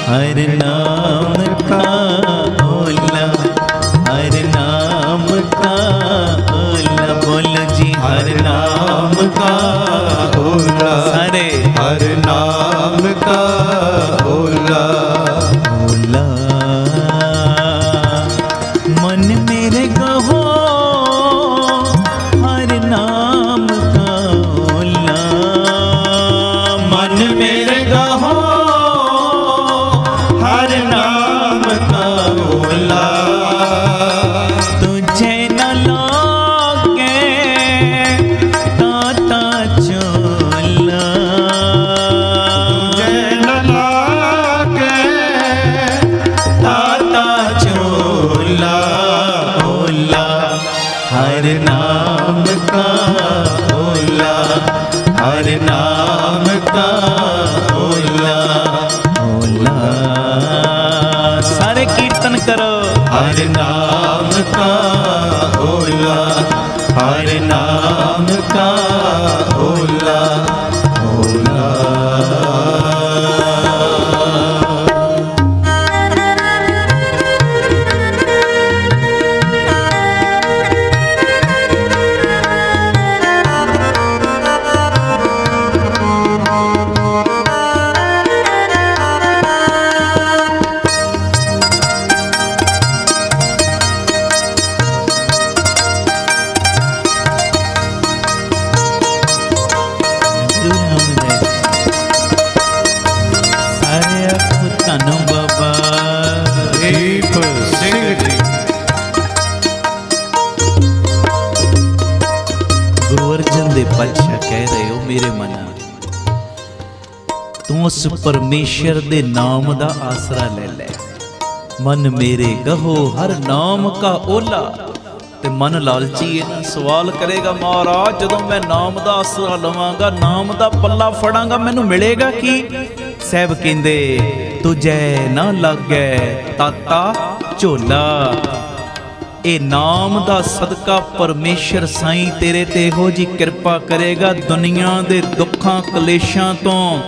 हर नाम का ओला, हर नाम का ओला, बोलो जी हर नाम का ओला, सारे हर नाम का ओला। ओला मन मेरे कहो हर नाम का ओला, मन मेरे कहो हर नाम का ओला, तुझे न लागे ताता चोला, तुझे न लागे ताता चोला, ओला हर नाम का ओला, हर नाम का ओला, ओला सारे कीर्तन करो हर नाम का ओला, हर नाम का ओला, ओला। ਸਾਰੇ ਆਖੋ ਧੰਨ ਬਾਬਾ ਦੀਪ ਸਿੰਘ ਜੀ। ਗੁਰੂ ਅਰਜਨ ਦੇਵ ਪਾਤਸ਼ਾਹ ਕਹਿ ਰਹੇ ਹੋ ਮੇਰੇ ਮਨਾ, ਤੂੰ ਉਸ ਪਰਮੇਸ਼ਰ ਦੇ ਨਾਮ ਦਾ ਆਸਰਾ ਲੈ ਲੈ। ਮਨ ਮੇਰੇ ਗਹੋ ਹਰ ਨਾਮ ਕਾ ਓਲਾ। ਤੇ ਮਨ ਲਾਲਚੀ ਹੈ ਨਾ, ਸਵਾਲ ਕਰੇਗਾ ਮਹਾਰਾਜ ਜਦੋਂ ਮੈਂ ਨਾਮ ਦਾ ਆਸਰਾ ਲਵਾਂਗਾ, ਨਾਮ ਦਾ ਪੱਲਾ ਫੜਾਂਗਾ, ਮੈਨੂੰ ਮਿਲੇਗਾ ਕੀ? ਸਾਹਿਬ ਕਹਿੰਦੇ ਤੁਝੇ ਨਾ ਲੱਗੈ ਤਾਤਾ ਝੋਲਾ। ਇਹ ਨਾਮ ਦਾ ਸਦਕਾ ਪਰਮੇਸ਼ਰ ਸਾਈਂ ਤੇਰੇ ਤੇ ਇਹੋ ਜੀ ਕਿਰਪਾ ਕਰੇਗਾ, ਦੁਨੀਆ ਦੇ ਦੁੱਖਾਂ ਕਲੇਸ਼ਾਂ ਤੋਂ,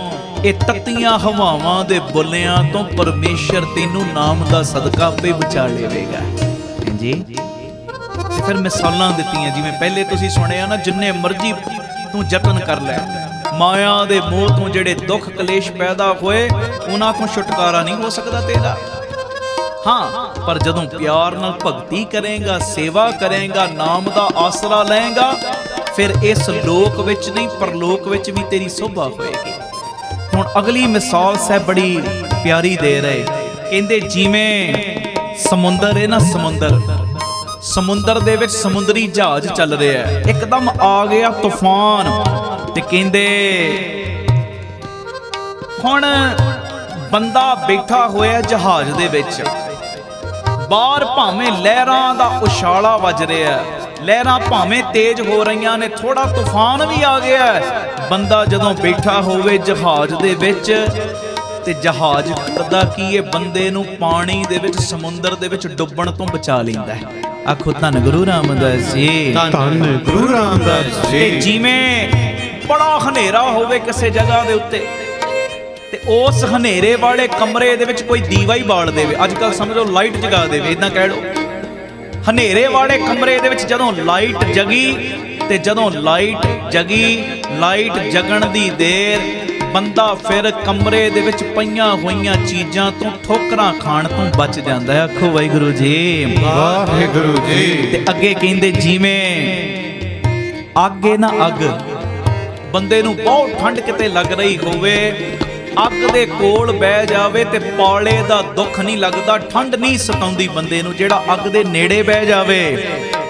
ਇਹ ਤੱਤੀਆਂ ਹਵਾਵਾਂ ਦੇ ਬੁੱਲਿਆਂ ਤੋਂ ਪਰਮੇਸ਼ਰ ਤੈਨੂੰ ਨਾਮ ਦਾ ਸਦਕਾ ਆਪੇ ਬਚਾ ਲਵੇਗਾ। ਹਾਂਜੀ, ਤੇ ਫਿਰ ਮਿਸਾਲਾਂ ਦਿੱਤੀਆਂ, ਜਿਵੇਂ ਪਹਿਲੇ ਤੁਸੀਂ ਸੁਣਿਆ ਨਾ, ਜਿੰਨੇ ਮਰਜ਼ੀ ਤੂੰ ਯਤਨ ਕਰ ਲੈ, ਮਾਇਆ ਦੇ ਮੋਹ ਤੋਂ ਜਿਹੜੇ ਦੁੱਖ ਕਲੇਸ਼ ਪੈਦਾ ਹੋਏ ਉਹਨਾਂ ਤੋਂ ਛੁਟਕਾਰਾ ਨਹੀਂ ਹੋ ਸਕਦਾ ਤੇਰਾ। ਹਾਂ, ਪਰ ਜਦੋਂ ਪਿਆਰ ਨਾਲ ਭਗਤੀ ਕਰੇਗਾ, ਸੇਵਾ ਕਰੇਗਾ, ਨਾਮ ਦਾ ਆਸਰਾ ਲਏਗਾ, ਫਿਰ ਇਸ ਲੋਕ ਵਿੱਚ ਨਹੀਂ ਪਰਲੋਕ ਵਿੱਚ ਵੀ ਤੇਰੀ ਸੋਭਾ ਹੋਏਗੀ। ਹੁਣ ਅਗਲੀ ਮਿਸਾਲ ਸਾਹਿਬ ਬੜੀ ਪਿਆਰੀ ਦੇ ਰਹੇ, ਕਹਿੰਦੇ ਜਿਵੇਂ ਸਮੁੰਦਰ ਹੈ ਨਾ, ਸਮੁੰਦਰ ਦੇ ਵਿੱਚ ਸਮੁੰਦਰੀ ਜਹਾਜ਼ ਚੱਲ ਰਿਹਾ ਹੈ, ਇੱਕਦਮ ਆ ਗਿਆ ਤੂਫਾਨ, ਤੇ ਕਹਿੰਦੇ ਹੁਣ ਬੰਦਾ ਬੈਠਾ ਹੋਇਆ ਜਹਾਜ਼ ਦੇ ਵਿੱਚ, ਬਾਹਰ ਭਾਵੇਂ ਲਹਿਰਾਂ ਦਾ ਉਛਾਲਾ ਵੱਜ ਰਿਹਾ, ਲਹਿਰਾਂ ਭਾਵੇਂ ਤੇਜ਼ ਹੋ ਰਹੀਆਂ ਨੇ, ਥੋੜਾ ਤੂਫਾਨ ਵੀ ਆ ਗਿਆ, ਬੰਦਾ ਜਦੋਂ ਬੈਠਾ ਹੋਵੇ ਜਹਾਜ਼ ਦੇ ਵਿੱਚ, ਤੇ ਜਹਾਜ਼ ਕਰਦਾ ਕੀ ਹੈ, ਬੰਦੇ ਨੂੰ ਪਾਣੀ ਦੇ ਵਿੱਚ, ਸਮੁੰਦਰ ਦੇ ਵਿੱਚ ਡੁੱਬਣ ਤੋਂ ਬਚਾ ਲੈਂਦਾ ਹੈ। ਆਖੋ ਧੰਨ ਗੁਰੂ ਰਾਮਦਾਸ ਜੀ, ਧੰਨ ਗੁਰੂ ਰਾਮਦਾਸ ਜੀ। ਤੇ ਜਿਵੇਂ ਬੜਾ ਹਨੇਰਾ ਹੋਵੇ ਕਿਸੇ ਜਗ੍ਹਾ ਦੇ ਉੱਤੇ, ਤੇ ਉਸ ਹਨੇਰੇ ਵਾਲੇ ਕਮਰੇ ਦੇ ਵਿੱਚ ਕੋਈ ਦੀਵਾ ਹੀ ਬਾਲ ਦੇਵੇ, ਅੱਜ ਕੱਲ ਸਮਝੋ ਲਾਈਟ ਜਗਾ ਦੇਵੇ, ਇਦਾਂ ਕਹਿ ਲਓ। ਹਨੇਰੇ ਵਾਲੇ ਕਮਰੇ ਦੇ ਵਿੱਚ ਜਦੋਂ ਲਾਈਟ ਜਗੀ, ਤੇ ਜਦੋਂ ਲਾਈਟ ਜਗੀ, ਲਾਈਟ ਜਗਣ ਦੀ ਦੇਰ, ਬੰਦਾ ਫਿਰ ਕਮਰੇ ਦੇ ਵਿੱਚ ਪਈਆਂ ਹੋਈਆਂ ਚੀਜ਼ਾਂ ਤੋਂ, ਠੋਕਰਾਂ ਖਾਣ ਤੋਂ ਬਚ ਜਾਂਦਾ ਹੈ। ਆਖੋ ਵਾਹਿਗੁਰੂ ਜੀ, ਵਾਹਿਗੁਰੂ ਜੀ। ਤੇ ਅੱਗੇ ਕਹਿੰਦੇ ਜਿਵੇਂ ਅੱਗ ਹੈ ਨਾ, ਅੱਗ, ਬੰਦੇ ਨੂੰ ਬਹੁਤ ਠੰਡ ਕਿਤੇ ਲੱਗ ਰਹੀ ਹੋਵੇ, ਅੱਗ ਦੇ ਕੋਲ ਬਹਿ ਜਾਵੇ ਤੇ ਪਾਲੇ ਦਾ ਦੁੱਖ ਨਹੀਂ ਲੱਗਦਾ, ਠੰਡ ਨਹੀਂ ਸਤਾਉਂਦੀ ਬੰਦੇ ਨੂੰ। ਜਿਹੜਾ ਅੱਗ ਦੇ ਨੇੜੇ ਬਹਿ ਜਾਵੇ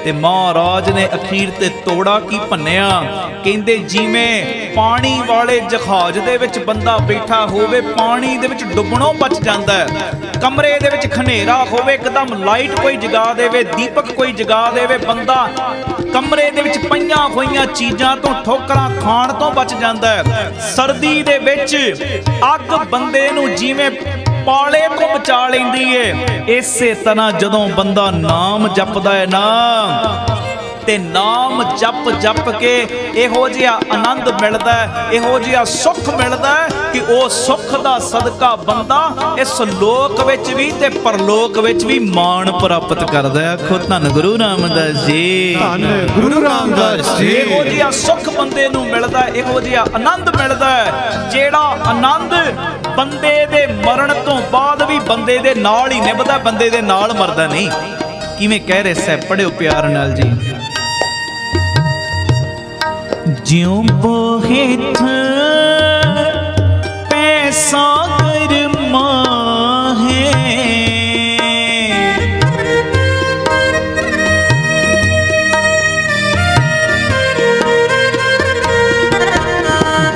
ते महाराज ने अखीर ते तोड़ा की भन्निया। कहंदे जिवें पानी वाले जहाज दे विच बंदा बैठा होवे, पानी दे विच डुबणों बच जांदा है, कमरे दे विच खनेरा होवे, एकदम लाइट कोई जगा देवे, दीपक कोई जगा देवे, बंदा कमरे दे विच पईयां होईयां चीज़ां तो ठोकरां खाण तो बच जांदा है। सर्दी दे विच अग बंदे नूं जिवें पाले को बचा लेंदी है, इसे तरह जदों बंदा नाम जपदा है ना, ते नाम जप जप के इहो जिहा आनंद मिलदा है, इहो जिहा सुख मिलदा है कि ओ सुख दा सदका बंदा इस लोक विच भी ते परलोक विच भी मान प्राप्त करदा है। आखो धन गुरु रामदास जी, धन गुरु रामदास जी। इहो जिहा सुख बंदे नूं मिलदा है, इहो जिहा आनंद मिलदा है, जेड़ा आनंद बंदे दे मरण तो बाद भी बंदे दे नाल ही निभदा, बंदे दे नाल मरदा नहीं। किवें कह रहे सै, पढ़िओ प्यार नाल जी। ज्यों बोहेठ पैसा कर माहे,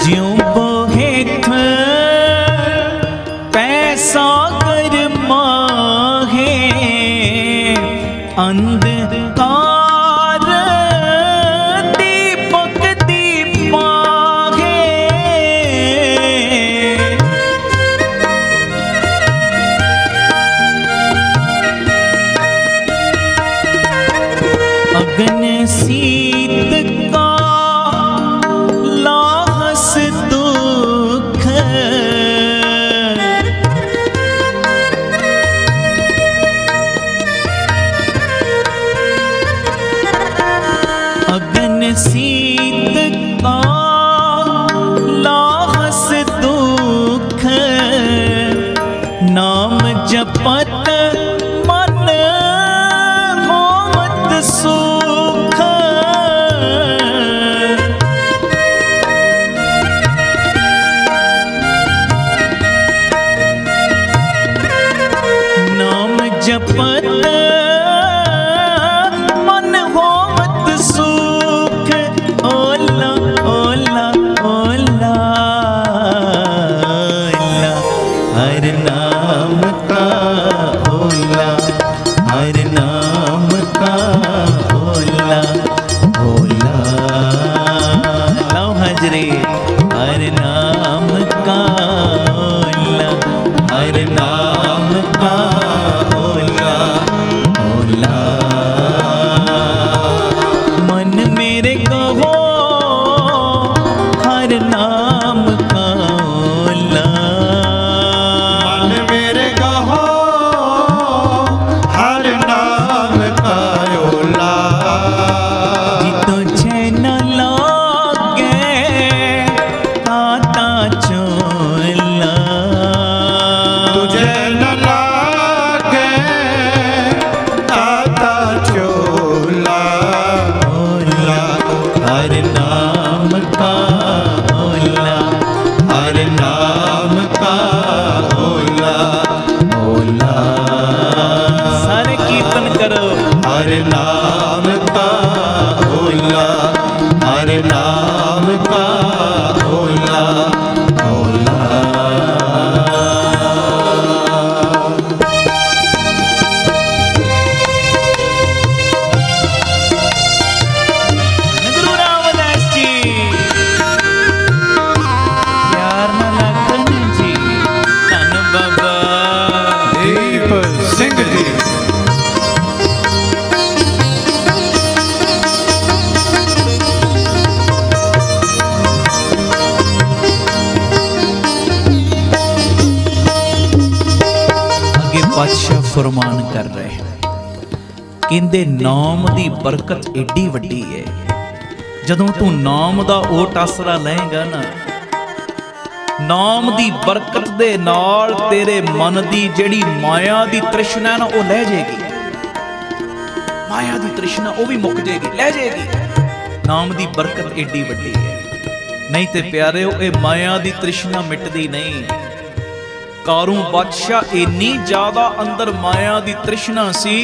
ज्यों बोहेठ पैसा कर माहे, अंधकार अगन सीत का लाहस दुख, अगन सीत का लाहस दुख, नाम जपत मन होवत सुख, नाम जपत मन होवत सुख, ओला ओला ओला ओला, हर नाम का ओला, हर नाम का ओला ओला, लाओ हाजरे, हर नाम का ओला, हर नाम का ओला ओला, मन मेरे कहो हर नाम का ओला, मन मेरे कहो हर नाम का ओला, जितो चैन लागे ताता चोला, तुझे न लागे ताता चोला, ओला हर नाम का ओला, हर नाम का ओला ओला, सारे कीर्तन करो, हर नाम का ओला, हर नाम का ओला ओला। गुरु रामदास जी, प्यार न लगन जी, धन बाबा दीप सिंह जी। अगे पातशाह फरमान कर रहे हैं, कहंदे नाम दी बरकत एडी वड्डी है, जदों तू नाम दा ओट आसरा लएगा ना, नाम दी बरकत दे नाल तेरे मन दी जेड़ी माया दी तृष्णा ना वो लह जाएगी, माया दी तृष्णा वो भी मुक जाएगी, लह जाएगी। नाम दी बरकत एडी वड्डी है। नहीं ते प्यारे, ये माया दी तृष्णा मिटदी नहीं। कारू बादशाह इन्नी ज्यादा अंदर माया दी तृष्णा सी,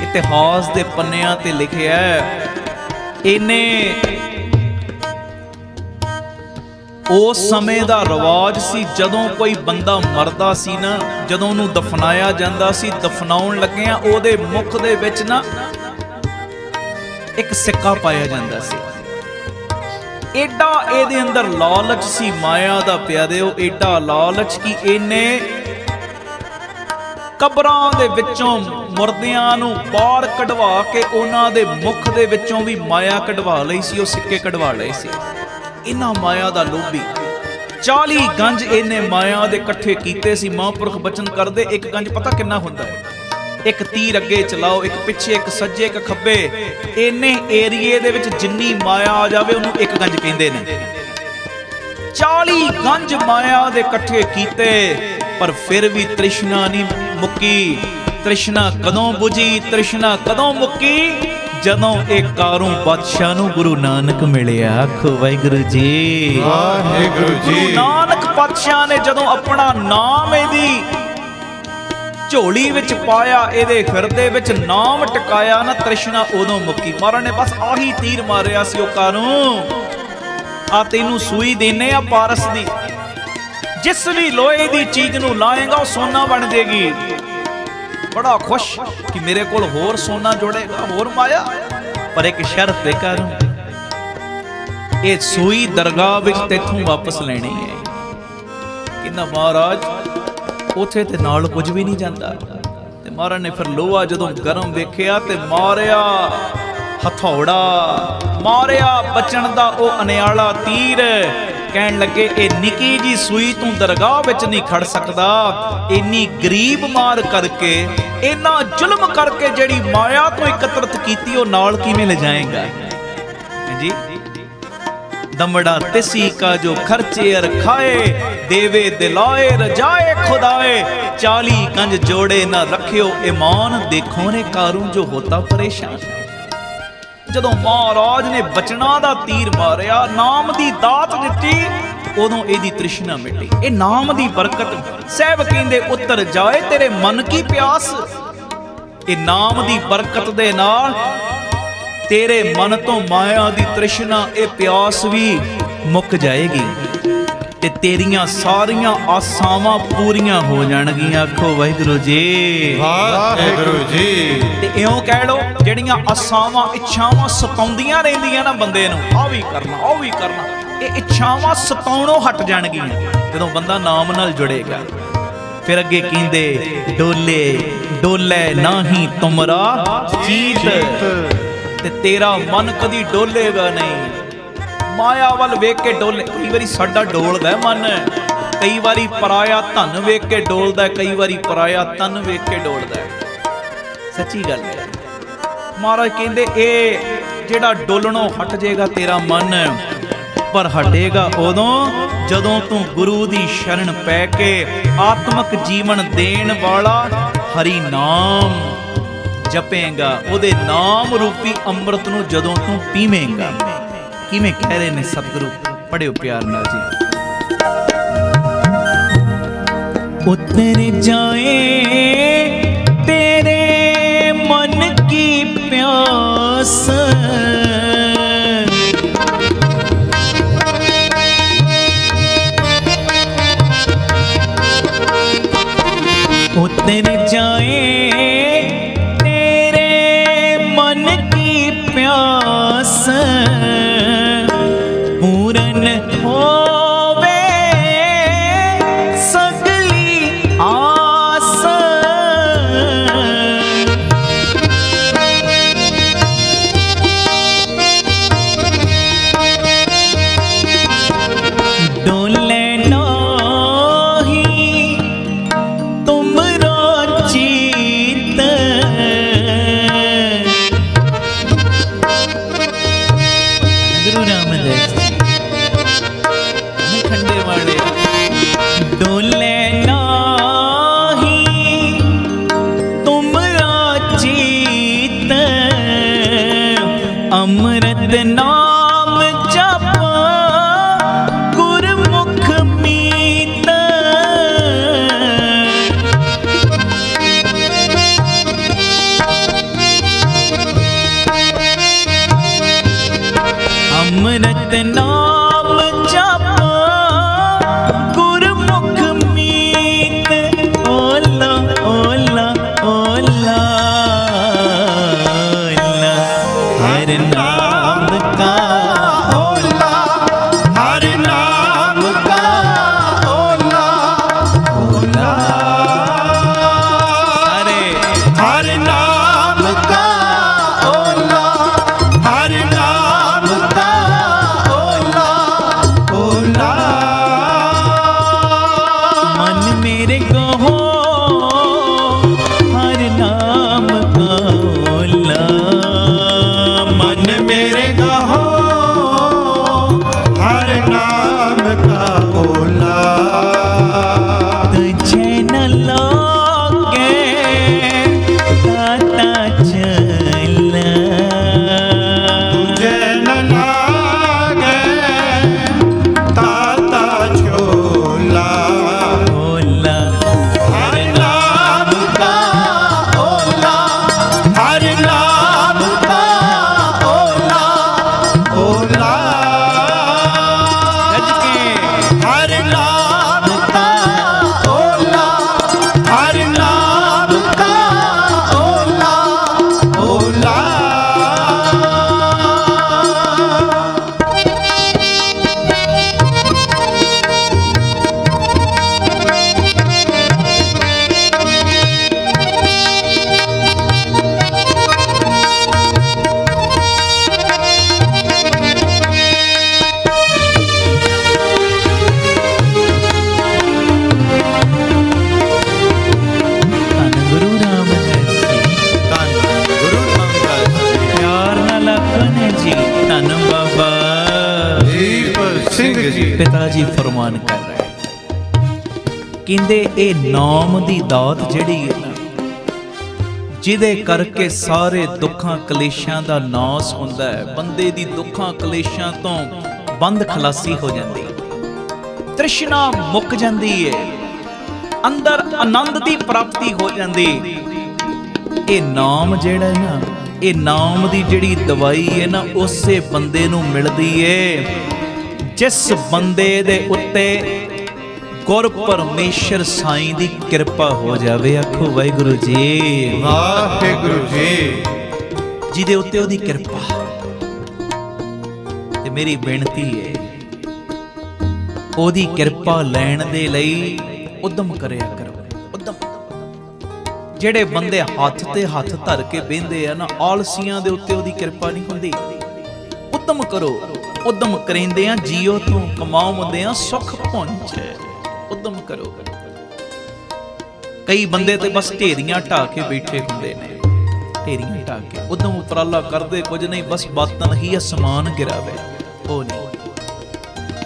इतिहास दे पन्नियां ते लिखिया इन्ने उस समय दा रिवाज सी, जदों कोई बंदा मरदा सी ना, जदों उहनूं दफनाया जांदा सी, दफनाउण लग्गियां ओहदे मुख दे विच ना एक सिक्का पाया जांदा सी। एडा एदे अंदर लालच सी माया दा प्यारेओ, एडा लालच कि इन्ने कबरां दे विचों मुर्दियां नूं बाहर कढवा के उन्हां दे मुख दे विचों भी माया कढवा लई सी, ओह सिक्के कढवा लए सी। इन्हां माया दा लोभी 40 गंज इन्ने माया दे इकट्ठे कीते सी। महापुरख बचन करदे एक गंज पता किन्ना हुंदा है? एक तीर अगे चलाओ, एक पिछे, एक सज्जे, एक खब्बे, इन्ने एरिए दे विच जिन्नी माया आ जावे उहनूं एक गंज कहंदे ने। 40 गंज माया दे इकट्ठे कीते, पर फिर भी तृष्णा नहीं मुक्की। तृष्णा कदों बुझी, तृष्णा कदों मुक्की? जदों एक कारू बादशाह नूं गुरु नानक मिलिया। आखो वाहिगुरू जी, वाहिगुरू जी। गुरु नानक पातशाह ने जदों अपना नाम इहदी झोली विच पाया, इहदे हिरदे विच नाम टकाया ना, तृष्णा उदों मुक्की। महाराज ने बस आही तीर मारिया सी, ओह कानू आ तैनूं सूई देने आ पारस दी, जिस भी लोहे दी चीज नूं लाएगा वह सोना बन जाएगी। बड़ा खुश कि मेरे कोल होर सोना जुड़ेगा, होर माया, पर एक शर्त है कानू, ये सूई दरगाह विच तैथों वापस लेनी है। कहंदा महाराज उथे ते नाल कुछ भी नहीं जाता। ते महाराज ने फिर लोहा जदों गरम वेखिया ते मारिया हथौड़ा, मारिया बचन दा ओ अनियाला तीर। कहन लगे ए निकी जी सूई तू दरगाह विच नहीं खड़ सकदा, इन्नी गरीब मार करके, इन्ना जुल्म करके जेड़ी माया तो एकत्रित कीती ओ नाल किवें ले जाएगा जी? दमड़ा तिसी का जो खर्चे अर खाए, देवे दिलाए रजाए खुदाए। 40 गंज जोड़े ना रखियो ईमान, देखो ने कारू जो होता परेशान। जदों महाराज ने बचना दा तीर मारिया, नाम दी दात दिती, उदों इहदी तृष्णा मिटी। ए नाम दी बरकत, साहब कहंदे उतर जाए तेरे मन की प्यास। ए नाम दी बरकत दे नाल तेरे मन तो माया दी तृष्णा, ए प्यास भी मुक जाएगी ते तेरियां सारियां आसावां पूरियां हो जाणगियां। आखो वाहिगुरू जी, वाहिगुरू जी। ते इउं कह लो ਜਿਹੜੀਆਂ ਆਸਾਵਾਂ ਇੱਛਾਵਾਂ ਸਤਾਉਂਦੀਆਂ ਰਹਿੰਦੀਆਂ ਨਾ ਬੰਦੇ ਨੂੰ, ਆ ਵੀ ਕਰਨਾ ਉਹ ਵੀ ਕਰਨਾ, ਇਹ ਇੱਛਾਵਾਂ ਸਤਾਉਣੋਂ ਹਟ ਜਾਣਗੀਆਂ ਜਦੋਂ ਬੰਦਾ ਨਾਮ ਨਾਲ ਜੁੜੇਗਾ। ਫਿਰ ਅੱਗੇ ਕਹਿੰਦੇ ਡੋਲੇ ਡੋਲੇ ਨਾਹੀ ਤੁਮਰਾ ਚੀਤ, ਤੇ ਤੇਰਾ ਮਨ ਕਦੀ ਡੋਲੇਗਾ ਨਹੀਂ। ਮਾਇਆ ਵੱਲ ਵੇਖ ਕੇ ਡੋਲੇ, ਕਈ ਵਾਰੀ ਸਾਡਾ ਡੋਲਦਾ ਮਨ, ਕਈ ਵਾਰੀ ਪਰਾਇਆ ਧਨ ਵੇਖ ਕੇ ਡੋਲਦਾ, ਕਈ ਵਾਰੀ ਪਰਾਇਆ ਤਨ ਵੇਖ ਕੇ ਡੋਲਦਾ। ਸੱਚੀ ਗੱਲ ਹੈ। महाराज कहते ये जेड़ा डोलनों हट जाएगा तेरा मन, पर हटेगा उदों जदों तू गुरु दी शरण पै के आत्मक जीवन देन वाला हरि नाम जपेगा, उहदे नाम रूपी अमृत नूं जदों तू पीवेंगा। किवें कह रहे ने सतगुरु, पढ़ियो प्यार नाल जी। उतर जाए तेरे मन की प्यास, उतर जाए तेरे मन की प्यास, पूरन होवे सगली आस। डोले नाही तुमरो चीत, गुरु रामदास जी खंडे वाले। डोले नाही तुमरो चीत, अमृत नाम जप गुरमुख मीत। नित नाम जपो गुरमुख मीत ओला ओला ओला हर नाम का ओला हर नाम का ओला ओला अरे हर नाम का ओला हर नाम का ओला ओला मन मेरे को हो हर नाम का ओला मन मेरे का हो हर नाम का ओला तुझे न लोगे ताता चला तुझे न लागे ताता छोला ओला हर नाम का ओला हर नाम का ओला ओला गज के हर नाम का ओला हर नाम का ओला ओला ਧੰਨ ਗੁਰੂ ਰਾਮਦਾਸ ਜੀ ਧੰਨ ਗੁਰੂ ਰਾਮਦਾਸ ਜੀ ਪਿਆਰ ਨਾਲ ਆਖਣ ਜੀ ਧੰਨ ਬਾਬਾ ਦੀਪ ਸਿੰਘ ਜੀ ਪਿਤਾ ਜੀ ਫਰਮਾਨ ਕਰ ਰਹੇ ਕਹਿੰਦੇ ਇਹ ਨਾਮ ਦੀ ਦਾਤ ਜਿਹੜੀ ਹੈ ਨਾ ਜਿਹਦੇ ਕਰਕੇ ਸਾਰੇ ਦੁੱਖਾਂ ਕਲੇਸ਼ਾਂ ਦਾ ਨਾਸ ਹੁੰਦਾ ਹੈ ਬੰਦੇ ਦੀ ਦੁੱਖਾਂ ਕਲੇਸ਼ਾਂ ਤੋਂ ਬੰਦ ਖਲਾਸੀ ਹੋ ਜਾਂਦੀ ਹੈ ਤ੍ਰਿਸ਼ਨਾ ਮੁੱਕ ਜਾਂਦੀ ਹੈ ਅੰਦਰ ਆਨੰਦ ਦੀ ਪ੍ਰਾਪਤੀ ਹੋ ਜਾਂਦੀ ਇਹ ਨਾਮ ਜਿਹੜਾ ਹੈ ਨਾ ਇਹ ਨਾਮ ਦੀ ਜਿਹੜੀ ਦਵਾਈ ਹੈ ਨਾ ਉਸੇ ਬੰਦੇ ਨੂੰ ਮਿਲਦੀ ਏ ਜਿਸ ਬੰਦੇ ਦੇ ਉੱਤੇ ਗੁਰ ਪਰਮੇਸ਼ਰ ਸਾਈਂ ਦੀ ਕਿਰਪਾ ਹੋ ਜਾਵੇ। ਆਖੋ ਵਾਹਿਗੁਰੂ ਜੀ ਵਾਹਿਗੁਰੂ ਜੀ ਜਿਹਦੇ ਉੱਤੇ ਉਹਦੀ ਕਿਰਪਾ। ਤੇ ਮੇਰੀ ਬੇਨਤੀ ਹੈ ਉਹਦੀ ਕਿਰਪਾ ਲੈਣ ਦੇ ਲਈ ਉਦਮ ਕਰਿਆ ਕਰੋ। ਉਦਮ ਜਿਹੜੇ ਬੰਦੇ ਹੱਥ ਤੇ ਹੱਥ ਧਰ ਕੇ ਬਹਿੰਦੇ ਆ ਨਾ ਆਲਸੀਆਂ ਦੇ ਉੱਤੇ ਉਹਦੀ ਕਿਰਪਾ ਨਹੀਂ ਹੁੰਦੀ। ਉਦਮ ਕਰੋ। ਉਦਮ ਕਰਿੰਦੇ ਆ ਜੀਓ ਤੋਂ ਕਮਾਉਂਦੇ ਆ ਸੁਖ ਪਹੁੰਚੇ। ਉਦਮ ਕਰੋ। ਕਈ ਬੰਦੇ ਤੇ ਬਸ ਢੇਰੀਆਂ ਢਾ ਕੇ ਬੈਠੇ ਹੁੰਦੇ ਨੇ, ਢੇਰੀਆਂ ਢਾ ਕੇ ਉਦਮ ਉਪਰਾਲਾ ਕਰਦੇ ਕੁਝ ਨਹੀਂ, ਬਸ ਬਾਤਨ ਹੀ ਅਸਮਾਨ ਗਿਰਾਵੇ। ਉਹ ਨਹੀਂ,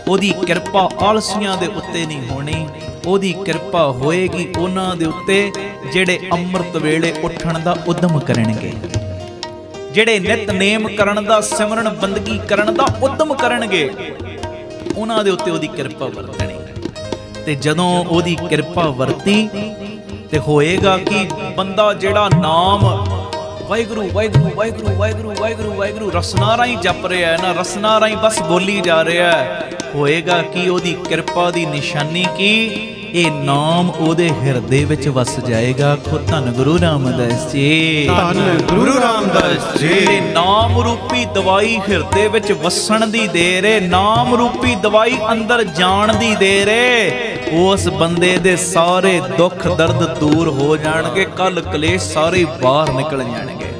ਉਹਦੀ ਕਿਰਪਾ ਆਲਸੀਆਂ ਦੇ ਉੱਤੇ ਨਹੀਂ ਹੋਣੀ। ਉਹਦੀ ਕਿਰਪਾ ਹੋਏਗੀ ਉਹਨਾਂ ਦੇ ਉੱਤੇ ਜਿਹੜੇ ਅੰਮ੍ਰਿਤ ਵੇਲੇ ਉੱਠਣ ਦਾ ਉਦਮ ਕਰਨਗੇ, ਜਿਹੜੇ ਨਿਤਨੇਮ ਕਰਨ ਦਾ, ਸਿਮਰਨ ਬੰਦਗੀ ਕਰਨ ਦਾ ਉਦਮ ਕਰਨਗੇ, ਉਹਨਾਂ ਦੇ ਉੱਤੇ ਉਹਦੀ ਕਿਰਪਾ ਵਰਤਣੀ। ਤੇ ਜਦੋਂ ਉਹਦੀ ਕਿਰਪਾ ਵਰਤੀ ਤੇ ਹੋਏਗਾ ਕਿ ਬੰਦਾ ਜਿਹੜਾ ਨਾਮ ਵਾਹਿਗੁਰੂ ਵਾਹਿਗੁਰੂ ਵਾਹਿਗੁਰੂ ਵਾਹਿਗੁਰੂ ਵਾਹਿਗੁਰੂ ਵਾਹਿਗੁਰੂ ਰਸਨਾ ਰਾਹੀਂ ਜਪ ਰਿਹਾ ਹੈ ਨਾ, ਰਸਨਾ ਰਾਹੀਂ ਬਸ ਬੋਲੀ ਜਾ ਰਿਹਾ ਹੈ, ਹੋਏਗਾ ਕਿ ਉਹਦੀ ਕਿਰਪਾ ਦੀ ਨਿਸ਼ਾਨੀ ਕੀ ਇਹ ਨਾਮ ਉਹਦੇ ਹਿਰਦੇ ਵਿੱਚ ਵਸ ਜਾਏਗਾ। ਆਖੋ ਧੰਨ ਗੁਰੂ ਰਾਮਦਾਸ ਜੀ, ਧੰਨ ਗੁਰੂ ਰਾਮਦਾਸ ਜੀ। ਤੇ ਨਾਮ ਰੂਪੀ ਦਵਾਈ ਹਿਰਦੇ ਵਿੱਚ ਵਸਣ ਦੀ ਦੇਰ ਏ, ਨਾਮ ਰੂਪੀ ਦਵਾਈ ਅੰਦਰ ਜਾਣ ਦੀ ਦੇਰ ਏ। ਉਸ ਬੰਦੇ ਦੇ ਸਾਰੇ ਦੁੱਖ ਦਰਦ ਦੂਰ ਹੋ ਜਾਣਗੇ, ਕੱਲ ਕਲੇਸ਼ ਸਾਰੇ ਬਾਹਰ ਨਿਕਲ ਜਾਣਗੇ।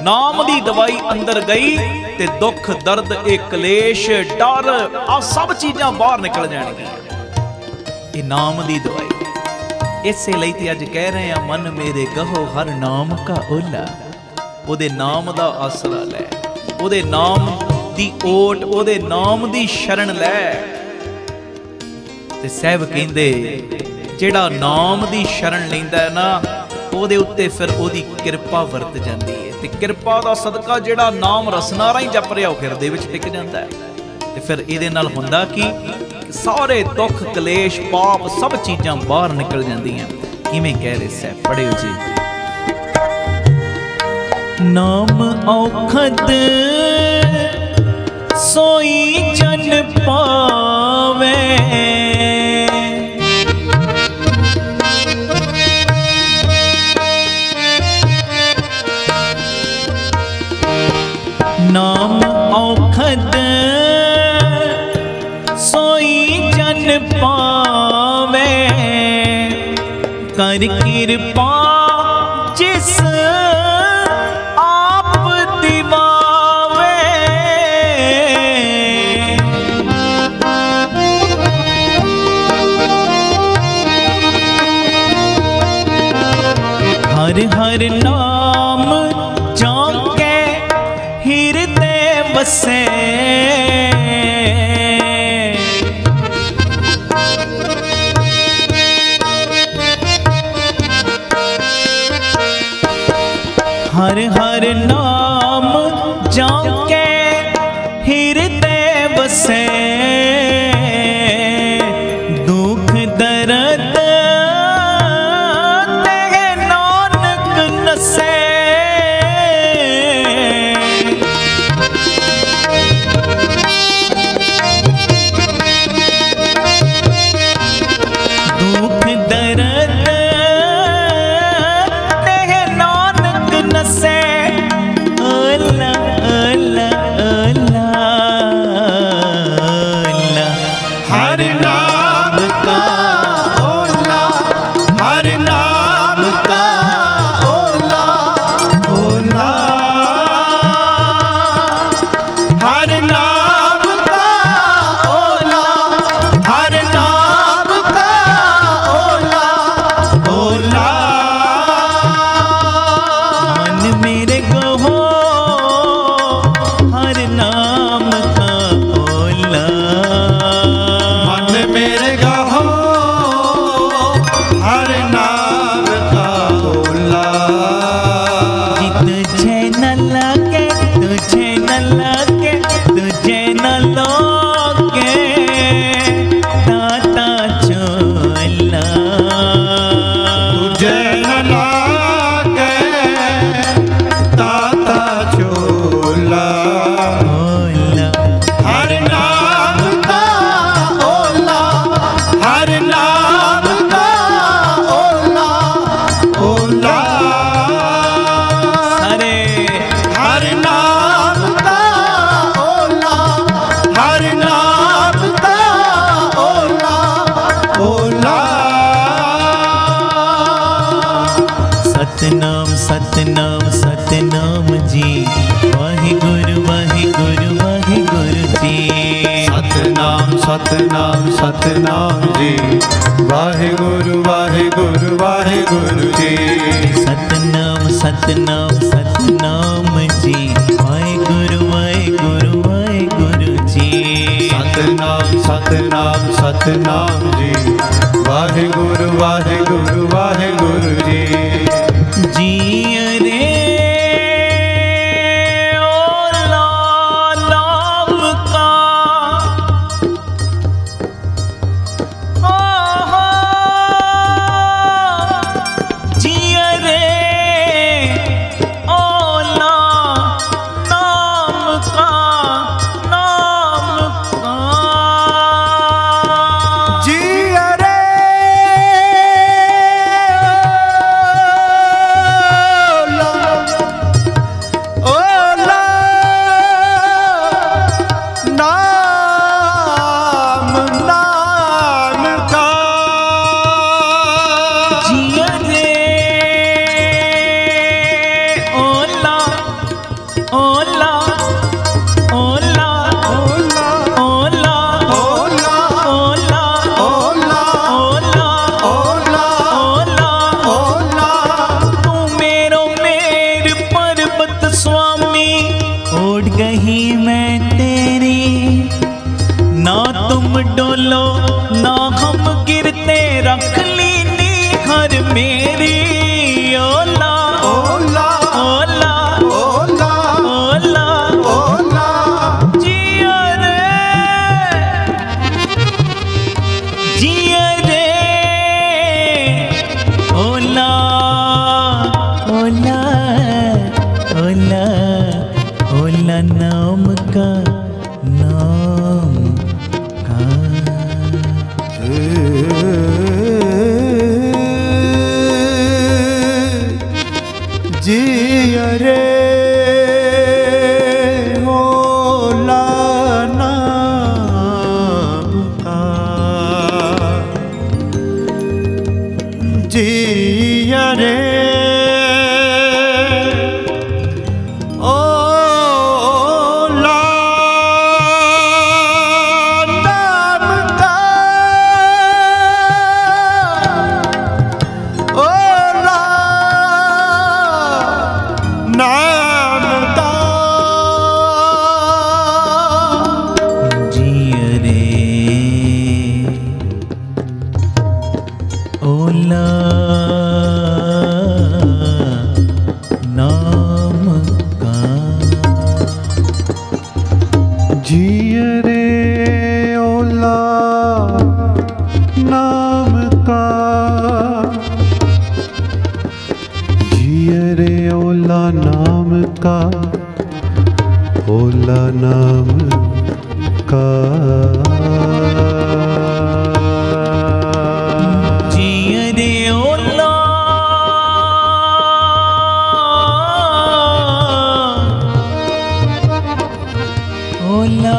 ਨਾਮ ਦੀ ਦਵਾਈ ਅੰਦਰ ਗਈ ਤੇ ਦੁੱਖ ਦਰਦ, ਇਹ ਕਲੇਸ਼, ਡਰ, ਆ ਸਭ ਚੀਜ਼ਾਂ ਬਾਹਰ ਨਿਕਲ ਜਾਣਗੀਆਂ। ਇਹ ਨਾਮ ਦੀ ਦਵਾਈ। ਇਸੇ ਲਈ ਤੇ ਅੱਜ ਕਹਿ ਰਹੇ ਆ ਮਨ ਮੇਰੇ ਕਹੋ ਹਰ ਨਾਮ ਕਾ ਓਲਾ। ਉਹਦੇ ਨਾਮ ਦਾ ਆਸਰਾ ਲੈ, ਉਹਦੇ ਨਾਮ ਦੀ ਓਟ, ਉਹਦੇ ਨਾਮ ਦੀ ਸ਼ਰਨ ਲੈ। ਤੇ ਸਾਹਿਬ ਕਹਿੰਦੇ ਜਿਹੜਾ ਨਾਮ ਦੀ ਸ਼ਰਨ ਲੈਂਦਾ ਹੈ ਨਾ ਉਹਦੇ ਉੱਤੇ ਫਿਰ ਉਹਦੀ ਕਿਰਪਾ ਵਰਤ ਜਾਂਦੀ ਹੈ। ਤੇ ਕਿਰਪਾ ਦਾ ਸਦਕਾ ਜਿਹੜਾ ਨਾਮ ਰਸਨਾ ਰਾਹੀਂ ਜਪ ਰਿਹਾ ਉਹ ਹਿਰਦੇ ਵਿੱਚ ਟਿਕ ਜਾਂਦਾ ਹੈ। ਤੇ ਫਿਰ ਇਹਦੇ ਨਾਲ ਹੁੰਦਾ ਕਿ ਸਾਰੇ ਦੁੱਖ ਕਲੇਸ਼ ਪਾਪ ਸਭ ਚੀਜ਼ਾਂ ਬਾਹਰ ਨਿਕਲ ਜਾਂਦੀਆਂ। ਕਿਵੇਂ ਕਹਿ ਰਹੇ ਸਹਿ, ਪੜਿਓ ਜੀ। ਨਾਮ ਔਖਦ सोई जन पावे। नाम औखद सोई जन पावे, कर कृपा जिस आप दिवावे। हर हर नाम जाके हृदय बसे, हर हर नाम जाके हृदय बसे। दुख दर्द ते नानक नसे, दुख दर्द से अल्लाह अल्लाह अल्लाह। हर नाम का ओला, हर नाम का ओला ओला, हर नाम का ओला, हर नाम का ओला ओला। मेरे कहो हर नाम का ओला, मन मेरे कहो हर नाम का ओला। तुझे न लगे, तुझे न लगे, तुझे न लोगे दाता चोला। तुझे न लागे दाता चोला, ओला। हर नाम का ओला, हर नाम का ओला ओला। अरे हर नाम का ओला, हर नाम का ओला ओला। सतनाम सतनाम सतनाम जी, वाहिगुरु वाहिगुरु वाहिगुरु जी। सतनाम सतनाम सतनाम जी, वाहिगुरु वाहिगुरु वाहिगुरु जी। सतनाम सतनाम सतनाम जी, वाहिगुरु वाहिगुरु वाहिगुरु जी। सतनाम सतनाम सतनाम जी, वाहिगुरु वाहिगुरु वाहिगुरु जी। जी रे ओला नाम का, जी रे ओला नाम का, नाम का। जी अरे मेरी ओला ओला ओला ओला ओला अरे ओला नाम का जी अरे ओला नाम का जिय रे ओला ओला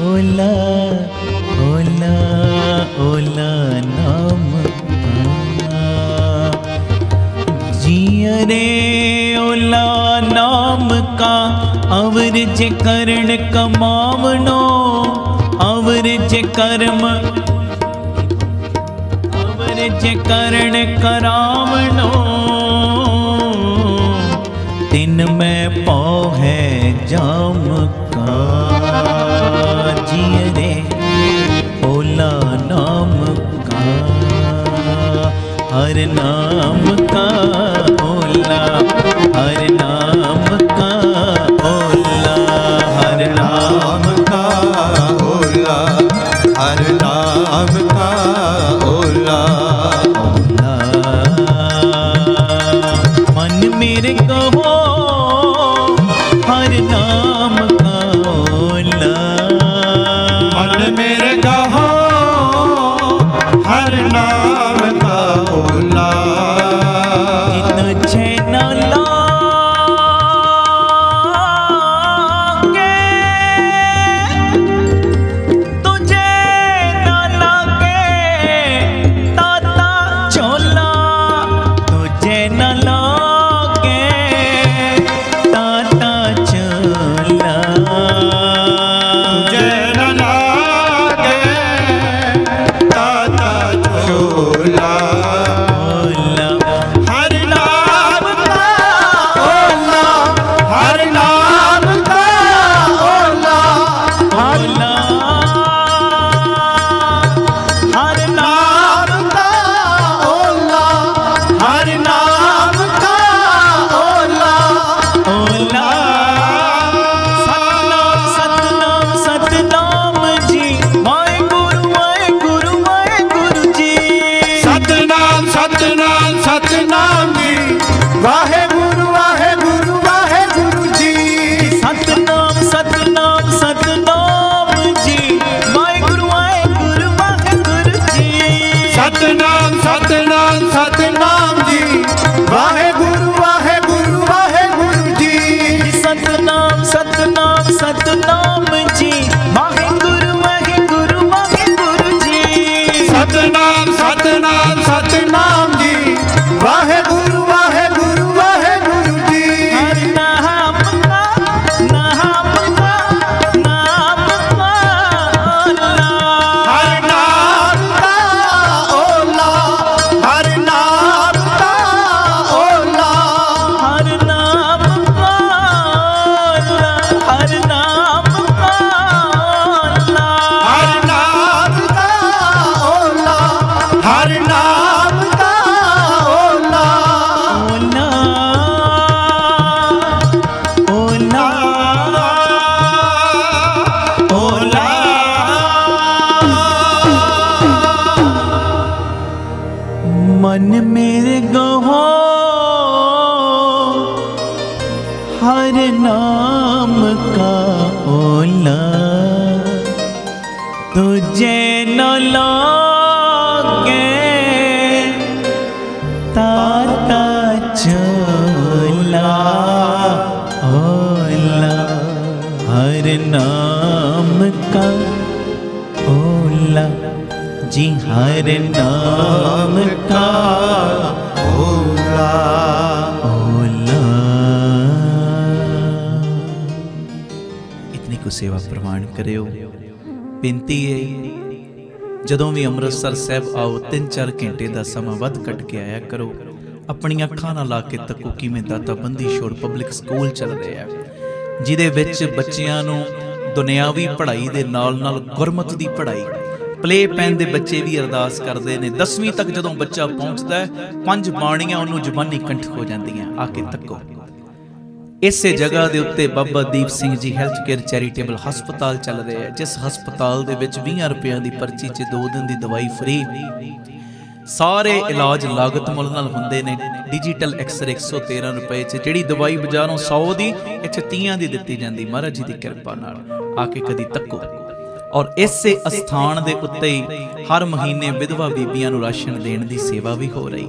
ओला ओला ओला नाम रे ओला नाम का अवर जे करण कमावनो अवर जे कर्म अवर जे करण करावनो तिन में पौहे जाम का जिय रे ओला नाम का हर नाम का ओला हर नाम का ओला हर नाम का ओला हर नाम का ओला ओला मन मेरे कहो हर नाम का ओला मन मेरे कहो हर नाम का ओला जित छैन लागे तुझे न लागे ताता चोला तुझे न लागे ताता चोला तुझे न लागे ताता चोला हर नाम का ओला हर नाम का ओला हर हर नाम का ओला हर नाम का ओला ओला सतनाम सतनाम जी वाहेगुरु जी सतनाम सतनाम सतनाम जी वाहेगुरु वाहेगुरु वाहेगुरु जी सतनाम सतनाम सतनाम जी वाहेगुरु जी सतनाम सतनाम सतनाम जी वाहेगुरु वाहेगुरु वाहेगुरु जी सतनाम सतनाम सतनाम जी वाहेगुरु जी सतनाम सतनाम सतनाम जी वाहेगुरु वाहेगुरु वाहेगुरु जी हर नाम का हर नाम का ओला हर नाम का ओला हर नाम का हर नाम का हर नाम का ओला हर नाम का ओला ओला ओला मन मेरे गहो हर नाम का ओला तुझे न लागे ता चोला ओला, हर नाम का ओला जी, हर नाम का ओला ओला। इतनी को सेवा प्रवान करियो। बेनती है जदों भी अमृतसर साहब आओ 3-4 घंटे का समा वध कट के आया करो। अपनी अखां ना ला के तको किवें दाता बंदी छोड़ पब्लिक स्कूल चल रहा है, जिहदे विच बच्चियां नूं दुनियावी पढ़ाई दे नाल नाल गुरमत दी पढ़ाई, प्ले पैन दे बच्चे भी अरदास करते हैं। 10वीं तक जदों बच्चा पहुँचता है 5 बाणियां उन्होंने जुबानी कंठ हो जांदियां। आके तको इसे जगह के उत्ते बाबा Deep Singh ji health care charitable हस्पताल चल रहा है, जिस हस्पताल दे विच 20 रुपया की पर्ची च 2 दिन की दवाई फ्री, सारे इलाज लागत मुल नाल हुंदे ने। डिजिटल एक्सरे 113 रुपए च, जिहड़ी दवाई बाजारों 100 की इत्थे 30 की दित्ती जाती। महाराज जी की किरपा नाल आके कदी तक्को। और इसे अस्थान दे उत्ते हर महीने विधवा बीबियां नूं राशन देण दी सेवा भी हो रही।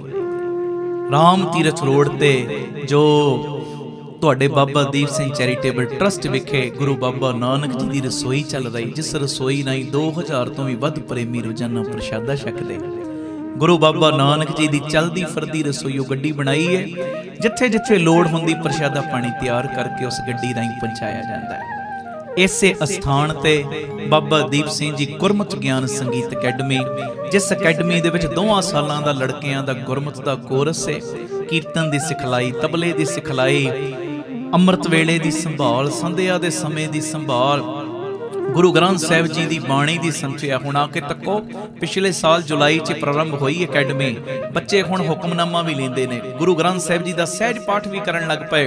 राम तीरथ रोड ते जो तुहाडे बाबा दीप सिंह चैरिटेबल ट्रस्ट विखे गुरु बाबा नानक जी की रसोई चल रही, जिस रसोई नाई 2000 तो भी वध प्रेमी रोजाना प्रशादा छकदे। गुरु बाबा नानक जी की चलदी फिरदी रसोई गड्डी बनाई है, जिथे जिथे लोड़ हुंदी प्रशादा पानी तैयार करके उस गड्डी राहीं पहुंचाया जाता है। इसे अस्थान ते बाबा दीप सिंह जी गुरमत ज्ञान संगीत अकैडमी, जिस अकैडमी दे विच 2 सालां दा लड़कियां दा गुरमत दा कोर्स है, कीर्तन की सिखलाई, तबले की सिखलाई, अमृत वेले की संभाल, संध्या के समय की संभाल, गुरु ग्रंथ साहिब जी की बाणी की समझिया। हुण आके तको पिछले साल जुलाई च प्रारंभ हुई अकैडमी, बच्चे हुण हुक्मनामा भी लेंदे ने, गुरु ग्रंथ साहिब जी का सहज पाठ भी करन लग पे,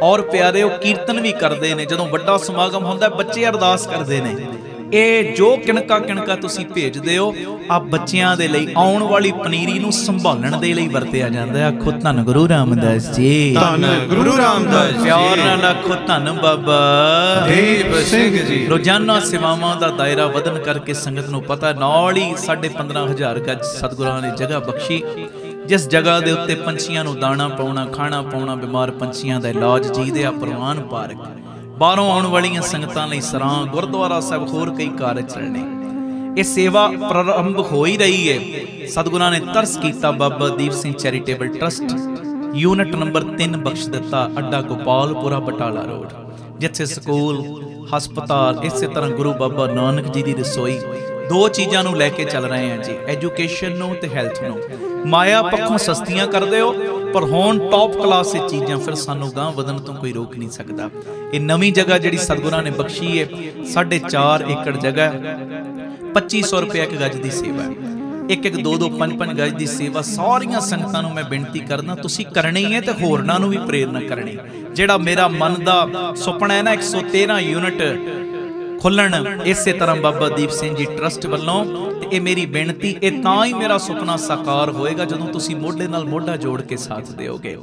और प्यारे कीर्तन भी करते हैं। जदों वड्डा समागम हुंदा बच्चे अरदास करते हैं। ये जो किणका किणका तुसीं भेजदे हो आ बच्चियां दे लई आउण वाली पनीरी नूं संभालण दे लई वरतिया जांदा है। आखो धन गुरु रामदास जी, धन गुरु रामदास जी, प्यार नाल आखो धन बाबा दीप सिंह जी। रोजाना सेवावां दा दायरा वधन करके संगत नूं पता नाल ही 15,500 गज सतगुरां ने जगह बख्शी, जिस जगह के उत्ते पंछियां नूं दाना पाउणा, खाना पाउणा, बीमार पंछियां दा इलाज जी दे परवान पार्क, बाहरों आने वाली संगतां लई सरां, गुरुद्वारा साहब, होर कई कार्य चलने। ये सेवा प्रारंभ हो ही रही है। सतगुरां ने तरस किया, Baba Deep Singh charitable trust unit number 3 बख्श दिता, अड्डा गोपालपुरा बटाला रोड, जिथे स्कूल, हस्पताल, इस तरह गुरु बाबा नानक जी की रसोई, 2 चीज़ों नूं लैके चल रहे हैं जी, एजुकेशन नूं ते हैल्थ नूं। माया पक्षों सस्तियां करदे हो, पर होण टॉप क्लास चीज़ां, फिर सानू गां वधन तो कोई रोक नहीं सकता। ये नवीं जगह जिहड़ी सतगुरां ने बख्शी है, 4.5 एकड़ जगह, 2500 रुपये 1 गज की सेवा है, 1-1, 2-2, 5-5 गज की सेवा। सारियां संगतां नूं मैं बेनती करना, तुसीं करनी है तो होरनां नूं भी प्रेरणा करनी। जिहड़ा मेरा मन का सुपना है ना 113 यूनिट खुलण, इस तरह बाबा दीप सिंह जी ट्रस्ट वालों, ये मेरी बेनती, ये तां ही मेरा सुपना साकार होएगा जदों तुसीं मोढे नाल मोढा जोड़ के साथ दिओगे।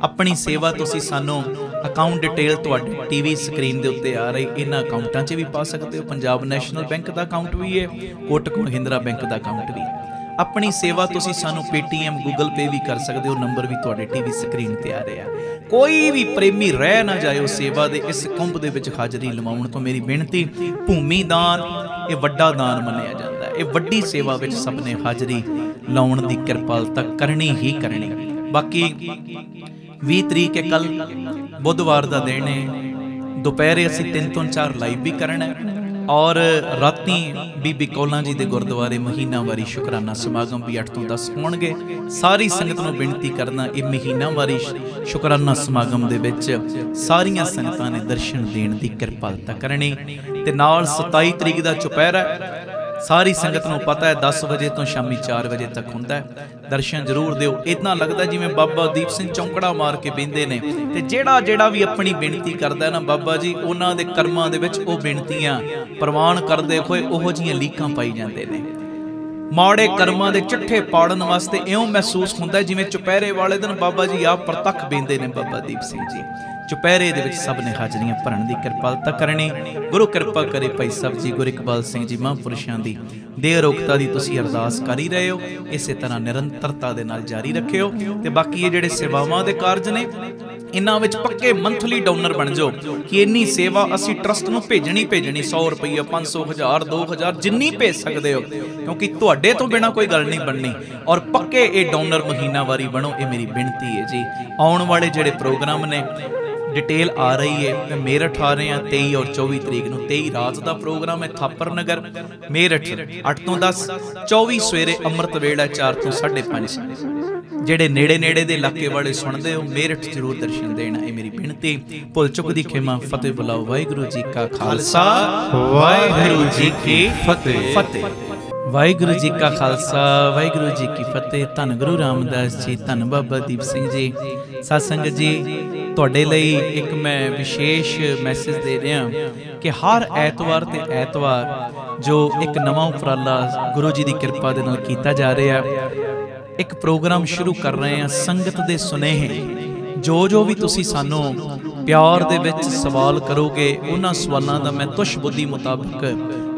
अपनी सेवा तुसीं सानू अकाउंट डिटेल तुहाडी टीवी स्क्रीन दे उत्ते आ रही, इन्हां अकाउंटां 'च भी पा सकते हो। पंजाब नैशनल बैंक का अकाउंट भी है, कोटक महिंद्रा बैंक का अकाउंट भी। अपनी सेवा तुसीं सानू पेटीएम, गूगल पे भी कर सकते हो, नंबर भी तुहाडे टीवी स्क्रीन ते आ रहा है। कोई भी प्रेमी रह ना जाए सेवा दे इस कुंभ दे विच हाजरी लवाउण तो मेरी बेनती, भूमि दान ये वड्डा दान मन्निया जाता है, ये वड्डी सेवा विच सब ने हाजरी लाउण दी किरपालता करनी ही करनी। बाकी 20 तरीक है कल बुधवार का दिन है, दोपहरे असीं 3 ਤੋਂ 4 लाइव भी करना है, और राती बीबी कौलां जी के गुरुद्वारे महीनावारी शुकराना समागम भी 8 ਤੋਂ 10 होणगे। सारी संगत नूं बेनती करना, ये महीनावारी शुकराना समागम दे विच सारियां संगतां ने दर्शन देण दी किरपालता करनी। ते नाल 27 तरीक का चुपहरा सारी संगत नूं पता है 10 वजे तो शामी 4 वजे तक हुंदा है। दर्शन जरूर दिओ। इतना लगता जिवें बाबा दीप सिंह चौंकड़ा मार के बेंदे ने, ते जेड़ा भी अपनी बेनती करदा ना बाबा जी, उन्हां दे कर्मां दे विच ओह बेनतियां प्रवान करदे होए ओहो जिहियां लीकां पाई जांदे ने। ਮਾੜੇ ਕਰਮਾਂ ਦੇ ਚਿੱਠੇ ਪਾੜਨ ਵਾਸਤੇ ਇਉਂ ਮਹਿਸੂਸ ਹੁੰਦਾ ਜਿਵੇਂ ਚੁਪਹਿਰੇ ਵਾਲੇ ਦਿਨ ਬਾਬਾ ਜੀ ਆਪ ਪ੍ਰਤੱਖ ਬਹਿੰਦੇ ਨੇ। ਬਾਬਾ ਦੀਪ ਸਿੰਘ ਜੀ ਚੁਪਹਿਰੇ ਦੇ ਵਿੱਚ ਸਭ ਨੇ ਹਾਜ਼ਰੀਆਂ ਭਰਨ ਦੀ ਕਿਰਪਾਲਤਾ ਕਰਨੀ। ਗੁਰੂ ਕਿਰਪਾ ਕਰੇ ਭਾਈ ਸਾਹਿਬ ਜੀ ਗੁਰ ਇਕਬਾਲ ਸਿੰਘ ਜੀ ਮਹਾਂਪੁਰਸ਼ਾਂ ਦੀ ਦੇਹ ਅਰੋਗਤਾ ਦੀ ਤੁਸੀਂ ਅਰਦਾਸ ਕਰ ਹੀ ਰਹੇ ਹੋ, ਇਸੇ ਤਰ੍ਹਾਂ ਨਿਰੰਤਰਤਾ ਦੇ ਨਾਲ ਜਾਰੀ ਰੱਖਿਓ। ਤੇ ਬਾਕੀ ਇਹ ਜਿਹੜੇ ਸੇਵਾਵਾਂ ਦੇ ਕਾਰਜ ਨੇ ਇਹਨਾਂ ਵਿੱਚ ਪੱਕੇ ਮੰਥਲੀ ਡੋਨਰ ਬਣ ਜਾਓ ਕਿ ਇੰਨੀ ਸੇਵਾ ਅਸੀਂ ਟਰਸਟ ਨੂੰ ਭੇਜਣੀ 100 ਰੁਪਈਆ 500 1000 2000 ਜਿੰਨੀ ਭੇਜ ਸਕਦੇ ਹੋ, ਕਿਉਂਕਿ ਤੁਹਾਡੇ ਤੋਂ ਬਿਨਾਂ ਕੋਈ ਗੱਲ ਨਹੀਂ ਬਣਨੀ। ਔਰ ਪੱਕੇ ਇਹ ਡੋਨਰ ਮਹੀਨਾਵਾਰੀ ਬਣੋ, ਇਹ ਮੇਰੀ ਬੇਨਤੀ ਹੈ ਜੀ। ਆਉਣ ਵਾਲੇ ਜਿਹੜੇ ਪ੍ਰੋਗਰਾਮ ਨੇ डिटेल आ रही है। मैं मेरठ आ रहे हैं 23 और 24 तरीक ਨੂੰ। 23 ਰਾਤ ਦਾ ਪ੍ਰੋਗਰਾਮ ਹੈ ਥਾਪਰ ਨਗਰ ਮੇਰਠ 8 ਤੋਂ 10, 24 ਸਵੇਰੇ ਅੰਮ੍ਰਿਤ ਵੇਲਾ 4 ਤੋਂ 5:30। ਜਿਹੜੇ ਨੇੜੇ ਦੇ ਇਲਾਕੇ ਵਾਲੇ ਸੁਣਦੇ ਹੋ ਮੇਰਠ ਜ਼ਰੂਰ ਦਰਸ਼ਨ ਦੇਣਾ, ਇਹ ਮੇਰੀ ਬੇਨਤੀ। ਭੁੱਲ ਚੁੱਕ ਦੀ ਖਿਮਾ ਫਤਿਹ ਬੁਲਾਓ। ਵਾਹਿਗੁਰੂ ਜੀ ਕਾ ਖਾਲਸਾ ਵਾਹਿਗੁਰੂ ਜੀ ਕੀ ਫਤਿਹ। ਵਾਹਿਗੁਰੂ ਜੀ ਕਾ ਖਾਲਸਾ ਵਾਹਿਗੁਰੂ ਜੀ ਕੀ ਫਤਿਹ। ਧੰਨ ਗੁਰੂ ਰਾਮਦਾਸ ਜੀ, ਧੰਨ ਬਾਬਾ ਦੀਪ ਸਿੰਘ ਜੀ। ਸਾਧ ਸੰਗਤ ਜੀ ਤੁਹਾਡੇ ਲਈ ਇੱਕ ਮੈਂ ਵਿਸ਼ੇਸ਼ ਮੈਸੇਜ ਦੇ ਰਿਹਾ ਕਿ ਹਰ ਐਤਵਾਰ ਤੇ ਐਤਵਾਰ ਜੋ ਇੱਕ ਨਵਾਂ ਉਪਰਾਲਾ ਗੁਰੂ ਜੀ ਦੀ ਕਿਰਪਾ ਦੇ ਨਾਲ ਕੀਤਾ ਜਾ ਰਿਹਾ, ਇੱਕ ਪ੍ਰੋਗਰਾਮ ਸ਼ੁਰੂ ਕਰ ਰਹੇ ਹਾਂ ਸੰਗਤ ਦੇ ਸੁਨੇਹੇ। ਜੋ ਵੀ ਤੁਸੀਂ ਸਾਨੂੰ ਪਿਆਰ ਦੇ ਵਿੱਚ ਸਵਾਲ ਕਰੋਗੇ ਉਹਨਾਂ ਸਵਾਲਾਂ ਦਾ ਮੈਂ ਤੁਸ਼ ਬੁੱਧੀ ਮੁਤਾਬਕ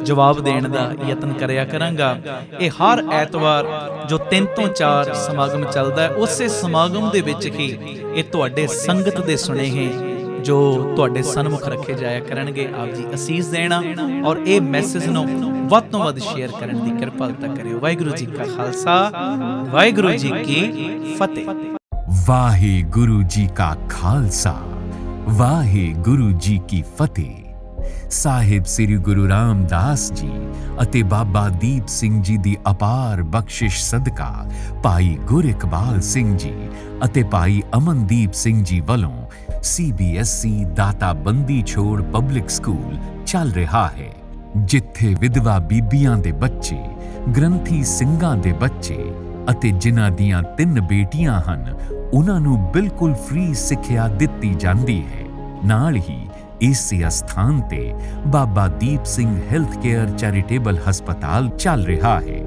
ਜਵਾਬ ਦੇਣ ਦਾ ਯਤਨ ਕਰਿਆ ਕਰਾਂਗਾ। ਇਹ ਹਰ ਐਤਵਾਰ ਜੋ 3 ਤੋਂ 4 ਸਮਾਗਮ ਚੱਲਦਾ ਹੈ, ਉਸੇ ਸਮਾਗਮ ਦੇ ਵਿੱਚ ਹੀ ਇਹ ਤੁਹਾਡੇ ਸੰਗਤ ਦੇ ਸੁਨੇਹੇ ਜੋ ਤੁਹਾਡੇ ਸਨਮੁਖ ਰੱਖੇ ਜਾਇਆ ਕਰਨਗੇ। ਆਪ ਜੀ ਅਸੀਸ ਦੇਣਾ ਔਰ ਇਹ ਮੈਸੇਜ ਨੂੰ ਵੱਧ ਤੋਂ ਵੱਧ ਸ਼ੇਅਰ ਕਰਨ ਦੀ ਕਿਰਪਾਲਤਾ ਕਰਿਓ। ਵਾਹਿਗੁਰੂ ਜੀ ਕਾ ਖਾਲਸਾ ਵਾਹਿਗੁਰੂ ਜੀ ਕੀ ਫਤਿਹ। ਵਾਹਿਗੁਰੂ ਜੀ ਕਾ ਖਾਲਸਾ ਵਾਹਿਗੁਰੂ ਜੀ ਕੀ ਫਤਿਹ। ਸਾਹਿਬ ਸ੍ਰੀ ਗੁਰੂ ਰਾਮਦਾਸ ਜੀ ਅਤੇ ਬਾਬਾ ਦੀਪ ਸਿੰਘ ਜੀ ਦੀ ਅਪਾਰ ਬਖਸ਼ਿਸ਼ ਸਦਕਾ ਭਾਈ ਗੁਰ ਇਕਬਾਲ ਸਿੰਘ ਜੀ ਅਤੇ ਭਾਈ ਅਮਨਦੀਪ ਸਿੰਘ ਜੀ ਵੱਲੋਂ CBSE ਦਾਤਾ ਬੰਦੀ ਛੋੜ ਪਬਲਿਕ ਸਕੂਲ ਚੱਲ ਰਿਹਾ ਹੈ, ਜਿੱਥੇ ਵਿਧਵਾ ਬੀਬੀਆਂ ਦੇ ਬੱਚੇ, ਗ੍ਰੰਥੀ ਸਿੰਘਾਂ ਦੇ ਬੱਚੇ ਅਤੇ ਜਿਨ੍ਹਾਂ ਦੀਆਂ 3 ਬੇਟੀਆਂ ਹਨ ਉਹਨਾਂ ਨੂੰ ਬਿਲਕੁਲ ਫ੍ਰੀ ਸਿੱਖਿਆ ਦਿੱਤੀ ਜਾਂਦੀ ਹੈ। ਨਾਲ ਹੀ ਇਸੇ ਅਸਥਾਨ ਤੇ ਬਾਬਾ Deep Singh health care charitable ਹਸਪਤਾਲ ਚੱਲ ਰਿਹਾ ਹੈ।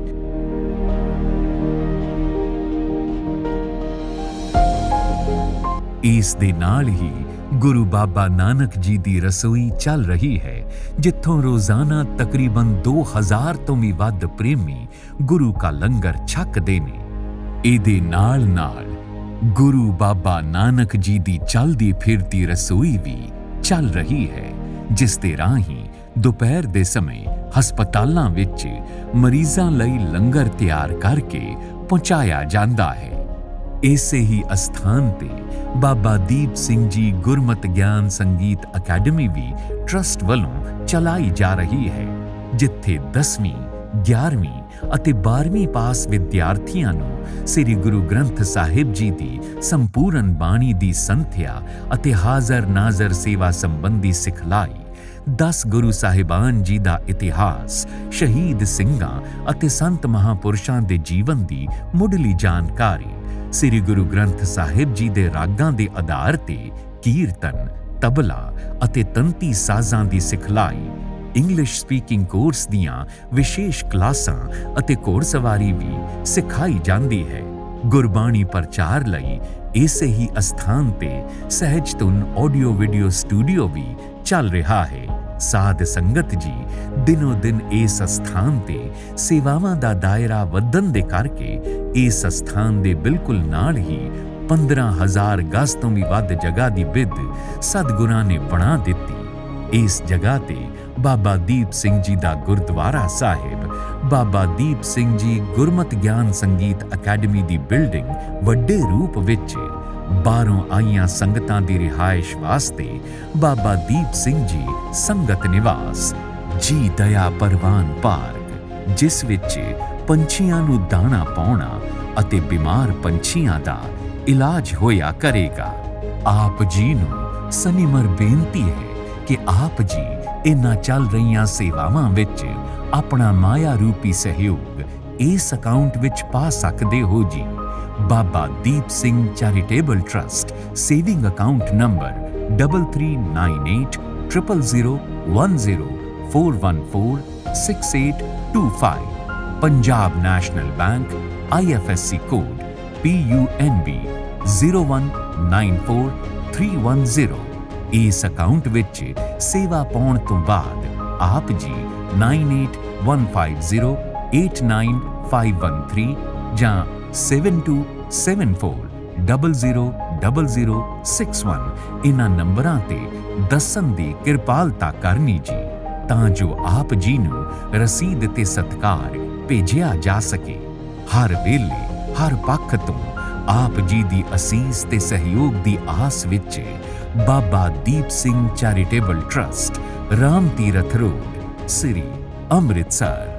ਇਸ ਦੇ ਨਾਲ ਹੀ ਗੁਰੂ ਬਾਬਾ ਨਾਨਕ ਜੀ ਦੀ ਰਸੋਈ ਚੱਲ ਰਹੀ ਹੈ, ਜਿੱਥੋਂ ਰੋਜ਼ਾਨਾ ਤਕਰੀਬਨ 2000 ਤੋਂ ਵੀ ਵੱਧ ਪ੍ਰੇਮੀ ਗੁਰੂ ਕਾ ਲੰਗਰ ਛਕਦੇ ਨੇ। ਇਹਦੇ ਨਾਲ ਗੁਰੂ ਬਾਬਾ ਨਾਨਕ ਜੀ ਦੀ ਚਲਦੀ ਫਿਰਦੀ ਰਸੋਈ ਵੀ ਚੱਲ ਰਹੀ ਹੈ, ਜਿਸ ਦੇ ਰਾਹੀਂ ਦੁਪਹਿਰ ਦੇ ਸਮੇਂ ਹਸਪਤਾਲਾਂ ਵਿੱਚ ਮਰੀਜ਼ਾਂ ਲਈ ਲੰਗਰ ਤਿਆਰ ਕਰਕੇ ਪਹੁੰਚਾਇਆ ਜਾਂਦਾ ਹੈ। ਇਸੇ ਹੀ ਅਸਥਾਨ ਤੇ ਬਾਬਾ ਦੀਪ ਸਿੰਘ ਜੀ ਗੁਰਮਤਿ ਗਿਆਨ ਸੰਗੀਤ ਅਕੈਡਮੀ ਵੀ ਟਰਸਟ ਵੱਲੋਂ ਚਲਾਈ ਜਾ ਰਹੀ ਹੈ, ਜਿੱਥੇ 10ਵੀਂ 11ਵੀਂ ਅਤੇ 12ਵੀਂ ਪਾਸ ਵਿਦਿਆਰਥੀਆਂ ਨੂੰ ਸ੍ਰੀ ਗੁਰੂ ਗ੍ਰੰਥ ਸਾਹਿਬ ਜੀ ਦੀ ਸੰਪੂਰਨ ਬਾਣੀ ਦੀ ਸੰਥਿਆ ਅਤੇ ਹਾਜ਼ਰ ਨਾਜ਼ਰ ਸੇਵਾ ਸੰਬੰਧੀ ਸਿਖਲਾਈ, 10 ਗੁਰੂ ਸਾਹਿਬਾਨ ਜੀ ਦਾ ਇਤਿਹਾਸ, ਸ਼ਹੀਦ ਸਿੰਘਾਂ ਅਤੇ ਸੰਤ ਮਹਾਂਪੁਰਸ਼ਾਂ ਦੇ ਜੀਵਨ ਦੀ ਮੁੱਢਲੀ ਜਾਣਕਾਰੀ, ਸ੍ਰੀ ਗੁਰੂ ਗ੍ਰੰਥ ਸਾਹਿਬ ਜੀ ਦੇ ਰਾਗਾਂ ਦੇ ਆਧਾਰ ਤੇ ਕੀਰਤਨ, ਤਬਲਾ ਅਤੇ ਤੰਤੀ ਸਾਜ਼ਾਂ ਦੀ ਸਿਖਲਾਈ, ਇੰਗਲਿਸ਼ ਸਪੀਕਿੰਗ ਕੋਰਸ ਦੀਆਂ ਵਿਸ਼ੇਸ਼ ਕਲਾਸਾਂ ਅਤੇ ਘੋੜਸਵਾਰੀ ਵੀ ਸਿਖਾਈ ਜਾਂਦੀ ਹੈ। ਗੁਰਬਾਣੀ ਪ੍ਰਚਾਰ ਲਈ ਇਸੇ ਹੀ ਅਸਥਾਨ ਤੇ ਸਹਿਜ ਧੁਨ ਆਡੀਓ ਵੀਡੀਓ ਸਟੂਡੀਓ ਵੀ ਚੱਲ ਰਿਹਾ ਹੈ। ਸਾਧ ਸੰਗਤ ਜੀ ਦਿਨੋ ਦਿਨ ਇਸ ਅਸਥਾਨ ਤੇ ਸੇਵਾਵਾਂ ਦਾ ਦਾਇਰਾ ਵਧਣ ਦੇ ਕਰਕੇ ਇਸ ਅਸਥਾਨ ਦੇ ਬਿਲਕੁਲ ਨਾਲ ਹੀ 15000 ਗਜ਼ ਤੋਂ ਵੀ ਵੱਧ ਜਗ੍ਹਾ ਦੀ ਬਿੱਧ ਸਤਿਗੁਰਾਂ ਨੇ ਬਣਾ ਦਿੱਤੀ। ਇਸ ਜਗ੍ਹਾ ਤੇ ਬਾਬਾ ਦੀਪ ਸਿੰਘ ਜੀ ਦਾ ਗੁਰਦੁਆਰਾ ਸਾਹਿਬ, ਬਾਬਾ ਦੀਪ ਸਿੰਘ ਜੀ ਗੁਰਮਤਿ ਗਿਆਨ ਸੰਗੀਤ ਅਕੈਡਮੀ ਦੀ ਬਿਲਡਿੰਗ ਵੱਡੇ ਰੂਪ ਵਿੱਚ, ਬਾਹਰੋਂ ਆਈਆਂ ਸੰਗਤਾਂ ਦੀ ਰਿਹਾਇਸ਼ ਵਾਸਤੇ ਬਾਬਾ ਦੀਪ ਸਿੰਘ ਜੀ ਸੰਗਤ ਨਿਵਾਸ, ਜੀ ਦਇਆ ਪਰਵਾਨ ਪਾਰਕ, ਜਿਸ ਵਿੱਚ ਪੰਛੀਆਂ ਨੂੰ ਦਾਣਾ ਪਾਉਣਾ ਅਤੇ ਬਿਮਾਰ ਪੰਛੀਆਂ ਦਾ ਇਲਾਜ ਹੋਇਆ ਕਰੇਗਾ। ਆਪ ਜੀ ਨੂੰ ਸਨਿਮਰ ਬੇਨਤੀ ਹੈ ਕਿ ਆਪ ਜੀ ਇਨ੍ਹਾਂ ਚੱਲ ਰਹੀਆਂ ਸੇਵਾਵਾਂ ਵਿੱਚ ਆਪਣਾ ਮਾਇਆ ਰੂਪੀ ਸਹਿਯੋਗ ਇਸ ਅਕਾਊਂਟ ਵਿੱਚ ਪਾ ਸਕਦੇ ਹੋ ਜੀ। Baba Deep Singh charitable trust saving account number 3398000104146825 Punjab National Bank IFSC code PUNB 0194310। इस अकाउंट विच सेवा पाउण तो बाद आप जी 9815089513 ਜਾਂ 7274000061 ਇਨ੍ਹਾਂ ਨੰਬਰਾਂ ਤੇ ਦੱਸਣ ਦੀ ਕਿਰਪਾਲਤਾ ਕਰਨੀ ਜੀ, ਤਾਂ ਜੋ ਆਪ ਜੀ ਨੂੰ ਰਸੀਦ ਤੇ ਸਤਕਾਰ ਭੇਜਿਆ ਜਾ ਸਕੇ। ਹਰ ਵੇਲੇ ਹਰ ਪੱਖ ਤੋਂ ਆਪ ਜੀ ਦੀ ਅਸੀਸ ਤੇ ਸਹਿਯੋਗ ਦੀ ਆਸ ਵਿੱਚ ਬਾਬਾ Deep Singh charitable trust, Ram Tirath road, ਸ੍ਰੀ ਅੰਮ੍ਰਿਤਸਰ।